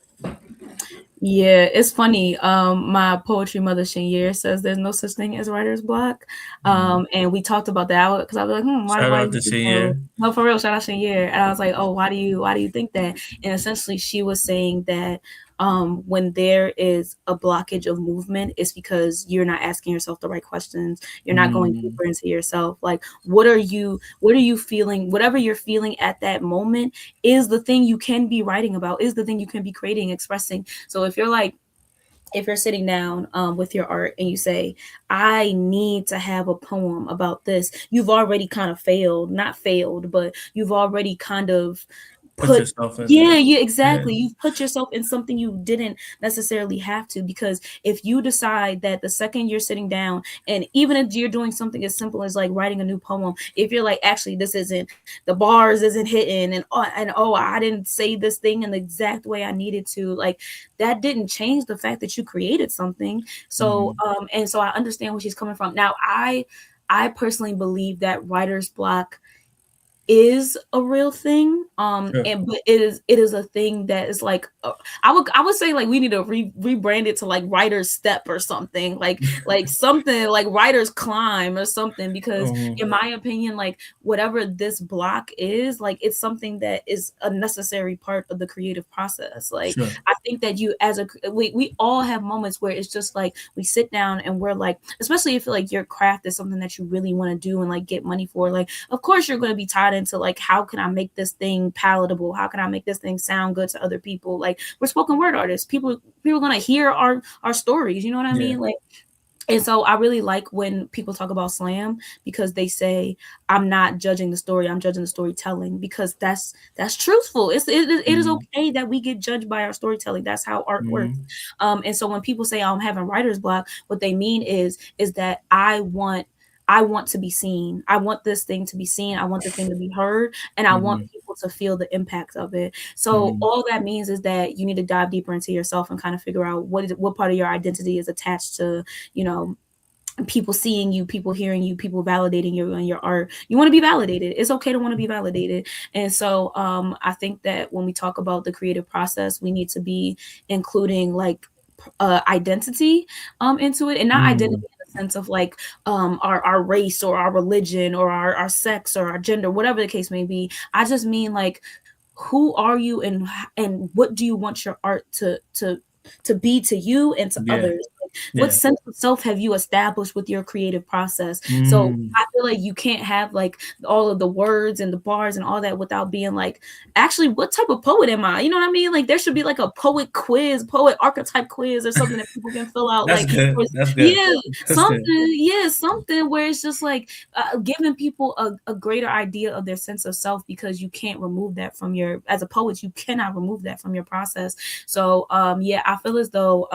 Yeah, it's funny. My poetry mother Shanier says there's no such thing as writer's block. Mhm. And we talked about that because I was like, Shout why out do to you think so? Senior. No, for real, shout out Shanier. And I was like, oh, why do you think that? And essentially, she was saying that when there is a blockage of movement, it's because you're not asking yourself the right questions. You're not going Mm, deeper into yourself. Like, what are you feeling? Whatever you're feeling at that moment is the thing you can be writing about. Is the thing you can be creating, expressing. So if you're sitting down with your art and you say, I need to have a poem about this, you've already kind of failed, not failed, but you've already kind of Put put yourself in yeah, there. yeah, Yeah. exactly. You've put yourself in something you didn't necessarily have to, because if you decide that the second you're sitting down, and even if you're doing something as simple as like writing a new poem, if you're like, actually, this isn't, the bars isn't hitting, and oh, I didn't say this thing in the exact way I needed to, like, that didn't change the fact that you created something. So Mm-hmm. and so I understand where she's coming from. Now, I personally believe that writer's block is a real thing, Sure. and but it is a thing that is like, I would say, like, we need to rebrand it to like writer's step or something, like something like writer's climb or something, because Mm-hmm. in my opinion, like, whatever this block is, like, it's something that is a necessary part of the creative process. Like, Sure. I think that you, as a, we all have moments where it's just like we sit down and we're like, especially if like your craft is something that you really want to do and like get money for, like, of course you're going to be tied into like, how can I make this thing palatable, how can I make this thing sound good to other people. Like, we're spoken word artists, people are going to hear our stories, you know what I Yeah. mean? Like, and so I really like when people talk about slam, because they say, I'm not judging the story, I'm judging the storytelling, because that's truthful. It is Mm-hmm. okay that we get judged by our storytelling. That's how art works. Mm-hmm. And so when people say, I'm having writer's block, what they mean is that I want to be seen. I want this thing to be seen. I want the thing to be heard, and I want Mm-hmm. people to feel the impact of it. So Mm-hmm. all that means is that you need to dive deeper into yourself and kind of figure out what part of your identity is attached to, you know, people seeing you, people hearing you, people validating you and your art. You want to be validated. It's okay to want to be validated. And so I think that when we talk about the creative process, we need to be including like identity into it, and not identity Mm-hmm. in the sense of like our race or our religion or our sex or our gender, whatever the case may be. I just mean like, who are you, and what do you want your art to be to you and to Yeah. others? Like, what Yeah. sense of self have you established with your creative process? So Mm. I feel like you can't have like all of the words and the bars and all that without being like, actually, what type of poet am I? You know what I mean? Like, there should be like a poet quiz, poet archetype quiz or something that people can fill out. That's Like, good. That's good. yeah, That's good. something where it's just like giving people a greater idea of their sense of self, because you can't remove that from your, as a poet, you cannot remove that from your process. So yeah, I feel as though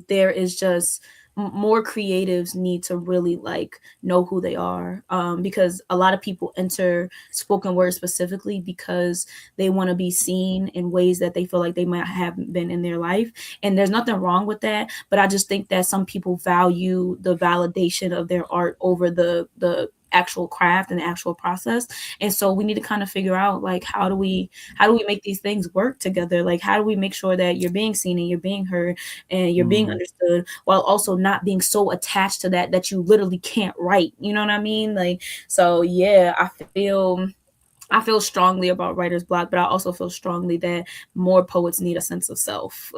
there is just more creatives need to really like know who they are, because a lot of people enter spoken word specifically because they want to be seen in ways that they feel like they might haven't been in their life, and there's nothing wrong with that. But I just think that some people value the validation of their art over the actual craft and the actual process. And so we need to kind of figure out like, how do we make these things work together? Like, how do we make sure that you're being seen and you're being heard and you're being Mm. understood, while also not being so attached to that you literally can't write, you know what I mean? Like, so yeah, I feel strongly about writer's block, but I also feel strongly that more poets need a sense of self.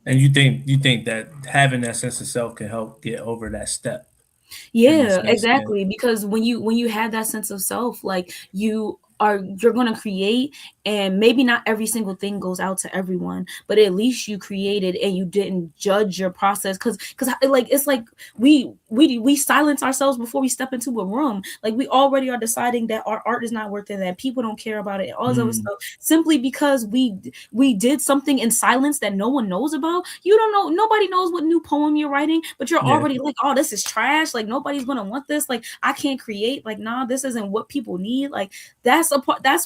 And you think that having that sense of self can help get over that step in a Yeah, sense? Yeah. exactly. Because when you have that sense of self, like, you're gonna create, and maybe not every single thing goes out to everyone, but at least you created and you didn't judge your process. Because like, it's like we silence ourselves before we step into a room. Like, we already are deciding that our art is not worth it, that people don't care about it, all this other Mm. stuff, simply because we did something in silence that no one knows about. You don't know, nobody knows what new poem you're writing, but you're Yeah. already like, oh, this is trash. Like, nobody's gonna want this. Like, I can't create. Like, nah, this isn't what people need. Like, that's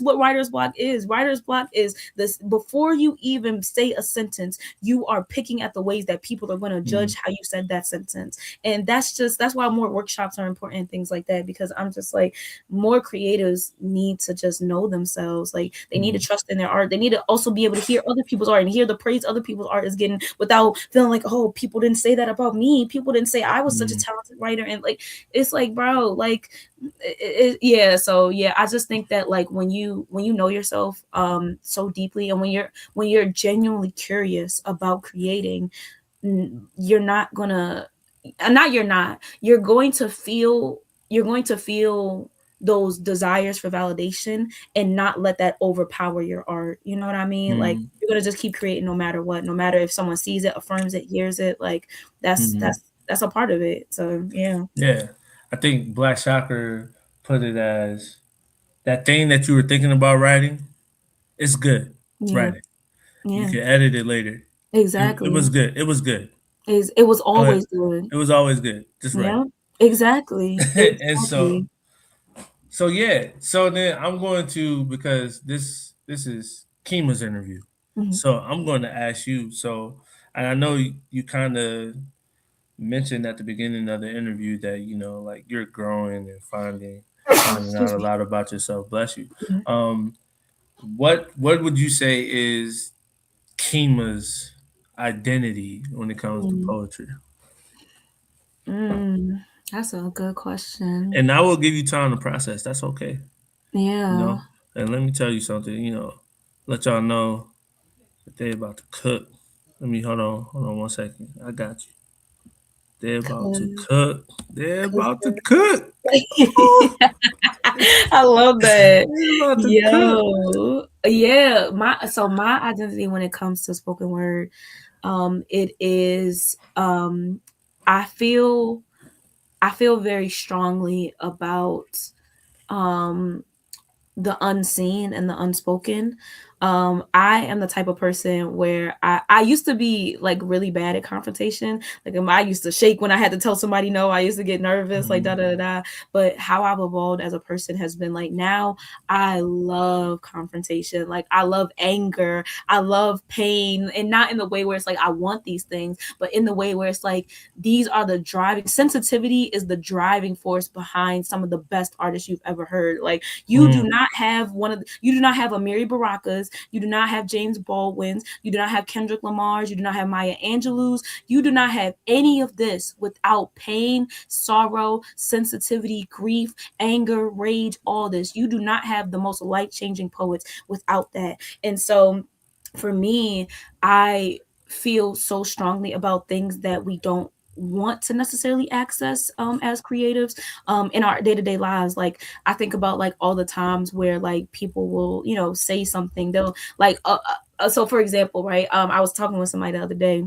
what writer's block is. Writer's block is this: before you even say a sentence, you are picking at the ways that people are going to Mm. judge how you said that sentence. And that's why more workshops are important and things like that, because I'm just like, more creatives need to just know themselves. Like, they need to Mm. trust in their art. They need to also be able to hear other people's art and hear the praise other people's art is getting, without feeling like, oh, people didn't say that about me, people didn't say I was such a Mm. talented writer. And like, it's like, bro, like, yeah. So yeah, I just think that like, when you know yourself so deeply, and when you're genuinely curious about creating, you're not gonna, not you're not, you're going to feel those desires for validation, and not let that overpower your art. You know what I mean? Like, Mm. you're gonna just keep creating no matter what, no matter if someone sees it, affirms it, hears it. Like, that's Mm. that's that's a part of it. So yeah. Yeah. I think Black Shocker put it as that thing that you were thinking about writing, it's good. Yeah. Write it. You Yeah. can edit it later. It was Exactly. good. It was good. Is it was Go ahead. always good. It was always good. Just write Yeah. Exactly. it. And Exactly. so yeah. So then I'm going to, because this is Keyma's interview. Mhm. So I'm going to ask you. So, and I know you kind of mentioned at the beginning of the interview that, like, you're growing and finding out Excuse a me. lot about yourself. Bless you. Mhm. Um, what would you say is Kima's identity when it comes to Mm. poetry? Mm. That's a good question. And I will give you time to process. That's okay. You Yeah. know. And let me tell you something. Let y'all know that they about to cook. Let me hold on 1 second. I got you. They're about to Cause, cook. They're about to 'cause cook. Oh, I love that. they're about to cook. Yo. Yeah. My identity when it comes to spoken word, it is I feel I feel very strongly about um the unseen and the unspoken. I am the type of person where I used to be like really bad at confrontation. Like I used to shake when I had to tell somebody no. I used to get nervous, like da Mhm. da da da. But how I've evolved as a person has been like now I love confrontation. Like I love anger. I love pain, and not in the way where it's like I want these things, but in the way where it's like these are the driving sensitivity is the driving force behind some of the best artists you've ever heard. Like Mm, you do not have Amiri Barakas, you do not have James Baldwin's, you do not have Kendrick Lamar's, you do not have Maya Angelou's, you do not have any of this without pain, sorrow, sensitivity, grief, anger, rage, all this. You do not have the most life-changing poets without that. And so for me, I feel so strongly about things that we don't want to necessarily access as creatives in our day-to-day lives. Like I think about like all the times where like people will say something, they'll like so for example, right, I was talking with somebody the other day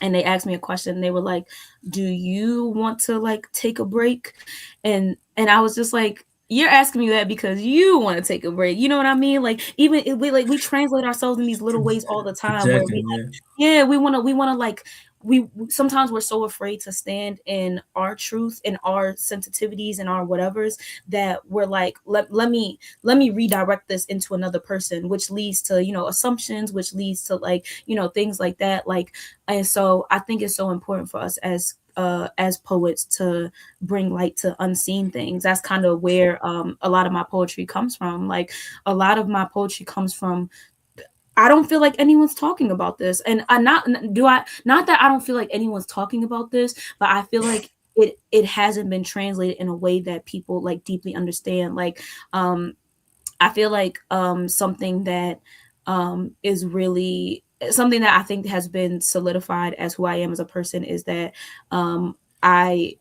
and they asked me a question. They were like, do you want to like take a break? And I was just like, you're asking me that because you want to take a break, you know what I mean? Like even if we translate ourselves in these little ways all the time where we projecting, yeah. yeah, we want to like we sometimes we're so afraid to stand in our truth and our sensitivities and our whatevers that we're like let me redirect this into another person, which leads to assumptions, which leads to like things like that. Like, and so I think it's so important for us as poets to bring light to unseen things. That's kind of where a lot of my poetry comes from. Like a lot of my poetry comes from I don't feel like anyone's talking about this. And I not that I don't feel like anyone's talking about this, but I feel like it hasn't been translated in a way that people like deeply understand. Like um I feel like something that is really something that I think has been solidified as who I am as a person is that I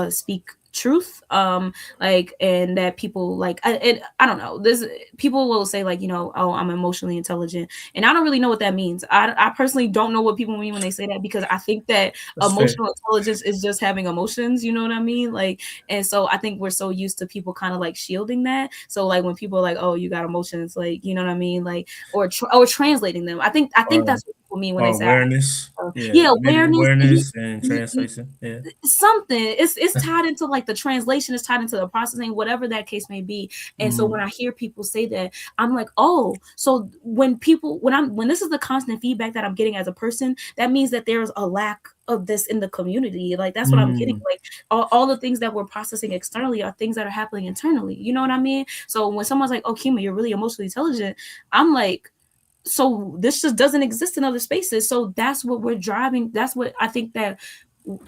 speak truth, like, and that people like I don't know, this people will say like oh, I'm emotionally intelligent, and I don't really know what that means. I personally don't know what people mean when they say that, because I think that That's fair. emotional intelligence is just having emotions, you know what I mean? Like, and so I think we're so used to people kind of like shielding that. So like when people are like, "Oh, you got emotions," like you know what I mean, like or translating them. I think Or that's what people mean when or they say, "I have awareness. Yeah, yeah, maybe awareness." awareness and translation. Yeah. Something it's tied into like the translation, is tied into the processing, whatever that case may be. And so when Mm, I hear people say that, I'm like, oh, so when this is the constant feedback that I'm getting as a person, that means that there's a lack of this in the community. Like that's what I'm getting. mm, Like all the things that we're processing externally are things that are happening internally, you know what I mean? So when someone's like, oh, Kima, you're really emotionally intelligent, I'm like, so this just doesn't exist in other spaces. So that's what we're driving. That's what I think that,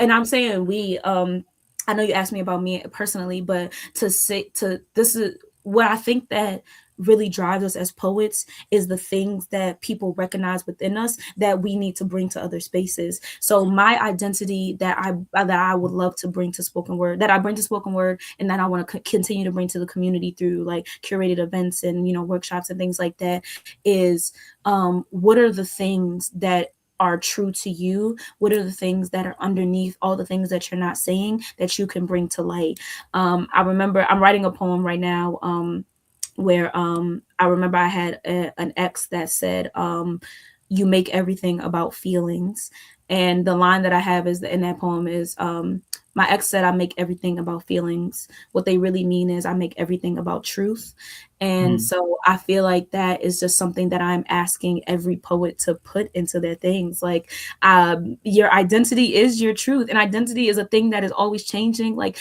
and I'm saying we, I know you asked me about me personally, but to say to this is what I think that really drives us as poets is the things that people recognize within us that we need to bring to other spaces. So my identity that I would love to bring to spoken word, that I bring to spoken word, and that I want to continue to bring to the community through like curated events and workshops and things like that, is what are the things that are true to you? What are the things that are underneath all the things that you're not saying that you can bring to light? I remember I'm writing a poem right now. where I remember I had an ex that said, you make everything about feelings. And the line that I have is in that poem is, my ex said, I make everything about feelings. What they really mean is I make everything about truth. And Mm. so I feel like that is just something that I'm asking every poet to put into their things. Like, your identity is your truth, and identity is a thing that is always changing. Like,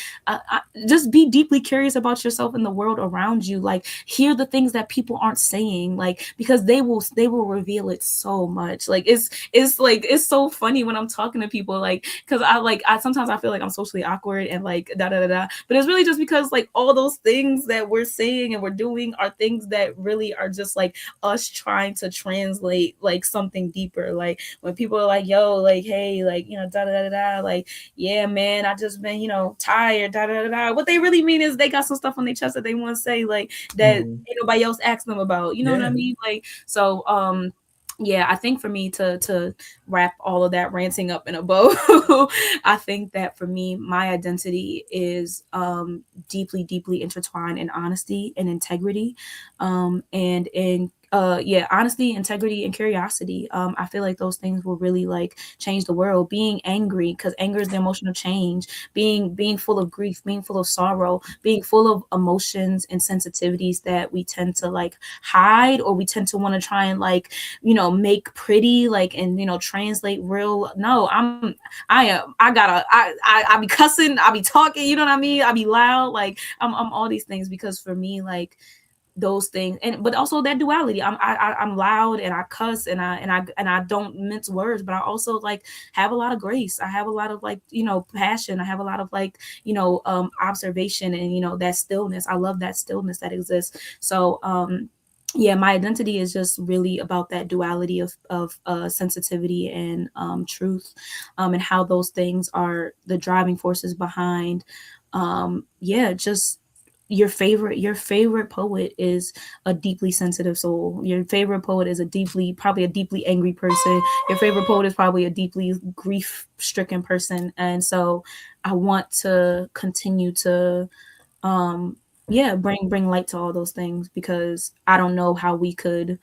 just be deeply curious about yourself and the world around you. Like, hear the things that people aren't saying, like, because they will reveal it so much. Like, it's like, it's so funny when I'm talking to people, like, because I sometimes I feel like I'm socially awkward and like da da da da, but it's really just because like all those things that we're saying and we're doing are things that really are just like us trying to translate like something deeper. Like when people are like, yo, like, hey, like, da da da da, like, yeah, man, I just been, tired, da da da da. What they really mean is they got some stuff on their chest that they want to say, like, that Mm. ain't nobody else asked them about. You know what I Yeah. mean? Like, so yeah, I think for me to wrap all of that ranting up in a bow, I think that for me, my identity is deeply, deeply intertwined in honesty and integrity, and in yeah, honesty, integrity, and curiosity. I feel like those things will really like change the world. Being angry, because anger is the emotion of change. Being full of grief, being full of sorrow, being full of emotions and sensitivities that we tend to like hide, or we tend to want to try and like, make pretty, like, and translate real. No, I be cussing, I be talking, you know what I mean, I be loud, like, I'm all these things, because for me, like, those things, and but also that duality. I'm loud, and I cuss, and I don't mince words, but I also like have a lot of grace. I have a lot of like, passion. I have a lot of like, observation, and that stillness. I love that stillness that exists. So yeah, my identity is just really about that duality of sensitivity and truth, and how those things are the driving forces behind, yeah, just your favorite poet is a deeply sensitive soul. Your favorite poet is probably a deeply angry person. Your favorite poet is probably a deeply grief stricken person. And so I want to continue to yeah, bring light to all those things, because I don't know how we could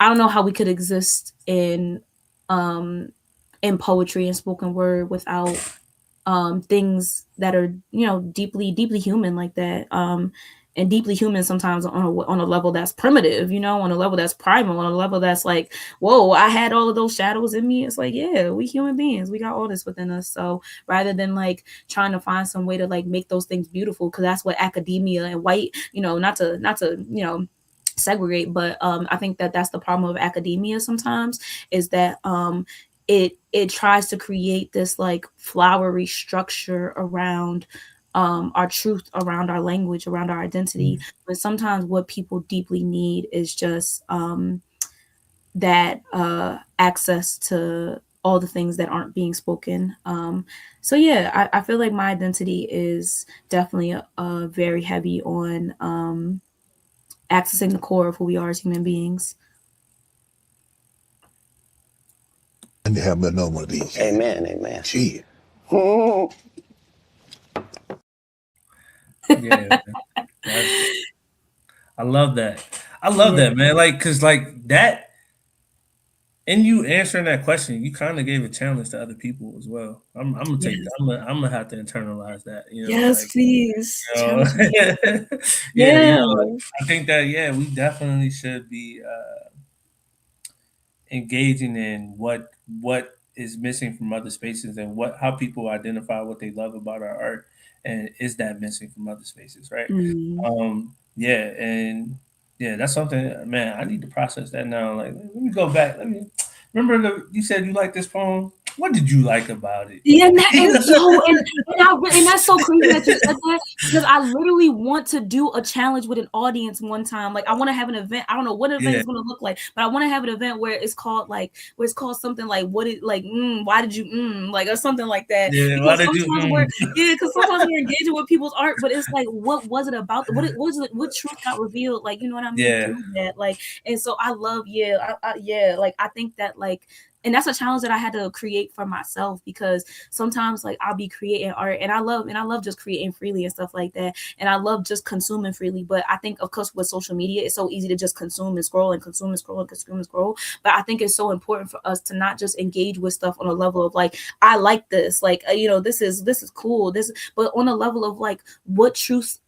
exist in poetry and spoken word without things that are, deeply, deeply human like that, and deeply human sometimes on a level that's primitive, on a level that's primal, on a level that's like, whoa, I had all of those shadows in me. It's like, yeah, we human beings, we got all this within us. So rather than like trying to find some way to like make those things beautiful, because that's what academia and white, not to segregate, but I think that that's the problem of academia sometimes, is that it tries to create this like flowery structure around our truth, around our language, around our identity. Mm. But sometimes what people deeply need is just that access to all the things that aren't being spoken. So yeah, I feel like my identity is definitely very heavy on accessing the core of who we are as human beings. And you have no more of these. Amen, amen. Gee. Yeah. That's, I love that. I love Yeah. that, man. Like, cause like that, and you answering that question, you kind of gave a challenge to other people as well. I'm gonna take that. Yes. I'm gonna have to internalize that. Yes, Like, please. you know, Challenge me. yeah, Yeah. like, I think that yeah, we definitely should be engaging in what is missing from other spaces, and what how people identify what they love about our art, and is that missing from other spaces, right? Mm. Yeah, and yeah, that's something, man, I need to process that now. Like, let me go back. Let me remember you said you like this poem. What did you like about it? Yeah, and that is yo, and that's so crazy that you said that, because I literally want to do a challenge with an audience one time. Like, I want to have an event. I don't know what event Yeah, is going to look like, but I want to have an event where it's called something like why did you like, or something like that. yeah. Why Because did you? sometimes we're engaging with people's art, but it's like, what was it about? What truth got revealed? Like, you know what I mean, Yeah, through that. Like, and so I love, yeah, yeah, like I think that like and that's a challenge that I had to create for myself, because sometimes like I'll be creating art, and I love just creating freely and stuff like that, and I love just consuming freely. But I think, of course, with social media, it's so easy to just consume and scroll and consume and scroll and consume and scroll. But I think it's so important for us to not just engage with stuff on a level of like, I like this, like, this is cool, this, but on a level of like, what truth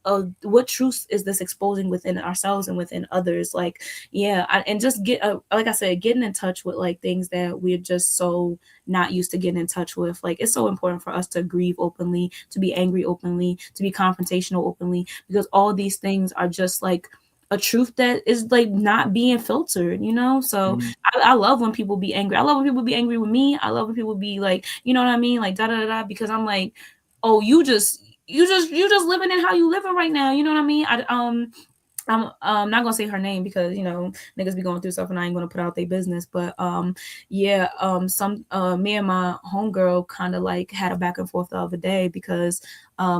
is this exposing within ourselves and within others, like, yeah. And just like I said, getting in touch with like things that we're just so not used to getting in touch with. Like, it's so important for us to grieve openly, to be angry openly, to be confrontational openly, because all these things are just like a truth that is like not being filtered. So Mhm. I love when people be angry. I love when people be angry with me. I love when people be like, you know what I mean, like da da da da, because I'm like, oh, you just living in how you living right now. You know what I mean? I'm not gonna say her name, because niggas be going through stuff, and I ain't gonna put out their business. But yeah, some me and my homegirl kind of like had a back and forth the other day, because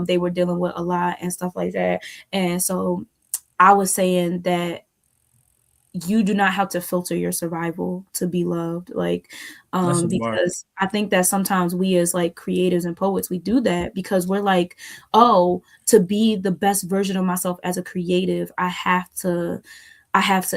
they were dealing with a lot and stuff like that. And so I was saying that you do not have to filter your survival to be loved, like, That's a bar. because I think that sometimes we as like creatives and poets, we do that because we're like, oh, to be the best version of myself as a creative, I have to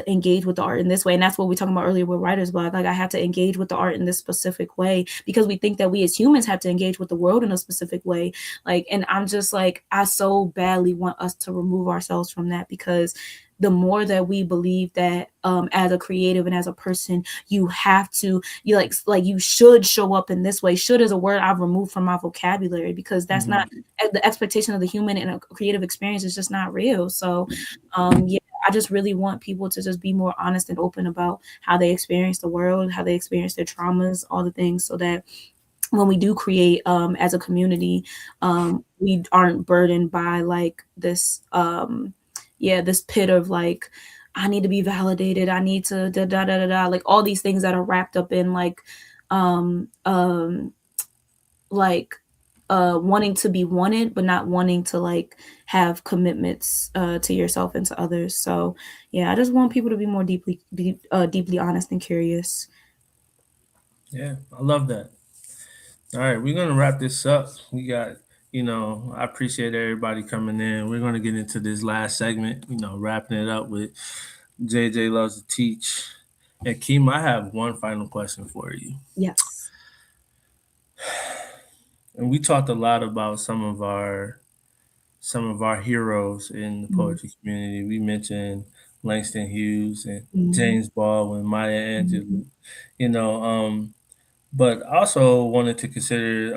engage with the art in this way. And that's what we are talking about earlier with writer's block. Like, I have to engage with the art in this specific way, because we think that we as humans have to engage with the world in a specific way. Like, and I'm just like, I so badly want us to remove ourselves from that, because the more that we believe that as a creative and as a person, you have to, you you should show up in this way. Should is a word I've removed from my vocabulary, because that's not Mhm. the expectation of the human in a creative experience is just not real. So yeah, I just really want people to just be more honest and open about how they experience the world, how they experience their traumas, all the things, so that when we do create as a community, we aren't burdened by like this yeah, this pit of like, I need to be validated, I need to da da da da da, like all these things that are wrapped up in um um like wanting to be wanted, but not wanting to like have commitments to yourself and to others. So yeah, I just want people to be more deeply honest and curious. Yeah, I love that. All right, we're gonna wrap this up. We got, I appreciate everybody coming in. We're gonna get into this last segment, wrapping it up with JJ loves to teach. And Keyma, I have one final question for you. Yes. And we talked a lot about some of our heroes in the Mm, poetry community. We mentioned Langston Hughes and mm, James Baldwin, Maya mm, Angelou, you know, but also wanted to consider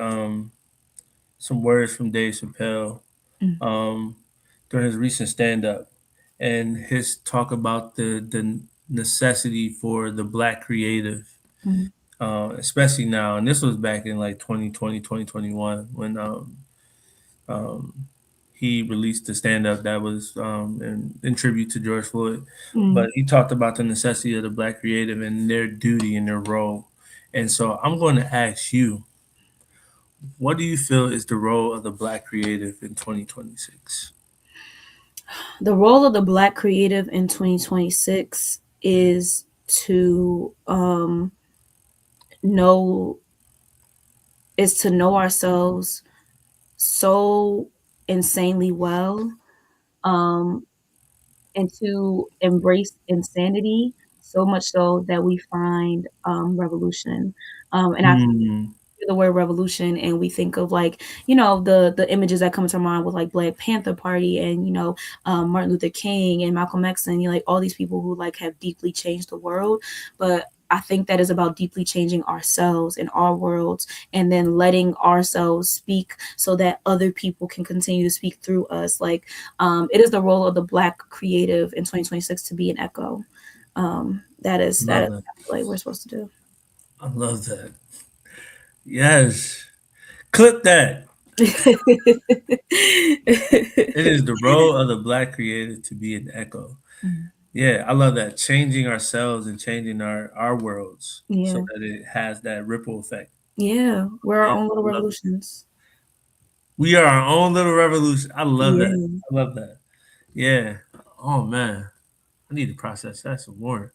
some words from Dave Chappelle mm, um, during his recent stand up and his talk about the necessity for the black creative, mm, especially now. And this was back in like 2020, 2021 when um, he released the stand up that was in tribute to George Floyd. mm. But he talked about the necessity of the black creative and their duty and their role. And so I'm going to ask you, what do you feel is the role of the black creative in 2026? The role of the black creative in 2026 know to know ourselves so insanely well, um, and to embrace insanity so much so that we find revolution. And I Hmm. hear the word revolution and we think of like, the images that come to mind with like Black Panther Party and Martin Luther King and Malcolm X, and like all these people who like have deeply changed the world. But I think that is about deeply changing ourselves and our worlds, and then letting ourselves speak so that other people can continue to speak through us. Like, it is the role of the Black creative in 2026 to be an echo. That is Love that. like we're supposed to do. I love that. Yes. Clip that. It is the role of the black creative to be an echo. Mm. Yeah, I love that. Changing ourselves and changing our worlds so Yeah. that it has that ripple effect. Yeah. We're our Yeah, own little I love it. revolutions. We are our own little revolution. I love that. Yeah. I love that. Yeah. Oh man. I need to process that some more.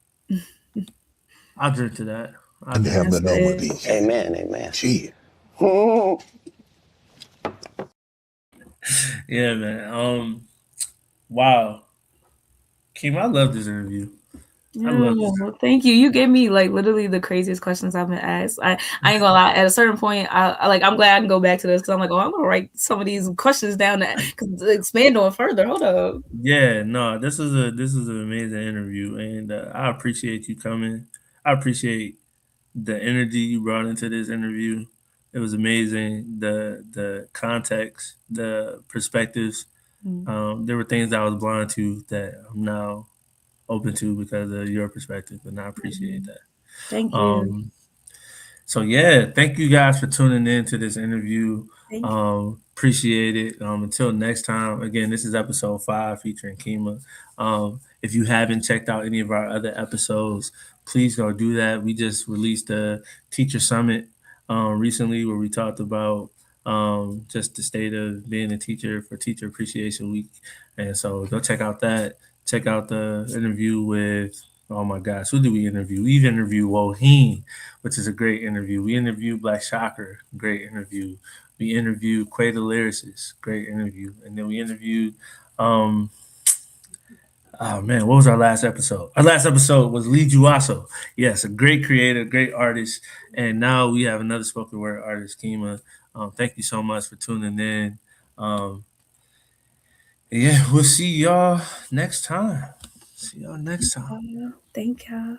I'll drink to that. I And to have definitely. me That's another one of it. these. Amen. Amen. Shit. Yeah, man. Wow, Kim, I love this interview. I Yeah, love this. well, thank you. You gave me like literally the craziest questions I've been asked. I ain't gonna lie. At a certain point, I'm glad I can go back to this because I'm like, oh, I'm gonna write some of these questions down to expand on further. Hold up. Yeah, no, this is an amazing interview, and I appreciate you coming. I appreciate the energy you brought into this interview. It was amazing. The context, the perspectives. Mm, There were things I was blind to that I'm now open to because of your perspective, and I appreciate mhm. that. Thank you. Um, So yeah, thank you guys for tuning in to this interview. Thank you. Appreciate it. Until next time, again, this is episode 5 featuring Keyma. If you haven't checked out any of our other episodes, please go do that. We just released a teacher summit recently where we talked about just the state of being a teacher for Teacher Appreciation Week, and so go check out that. Check out the interview with, oh my gosh, who did we interview? We've interviewed Woheen, which is a great interview. We interviewed Black Shocker, great interview. We interviewed Quay the Lyricist, great interview. And then we interviewed, um, oh man, what was our last episode? Our last episode was Lee Juaso. Yes, a great creator, great artist. And now we have another spoken word artist, Keyma. Thank you so much for tuning in. Um, yeah, we'll see y'all next time. See y'all next time. Thank you.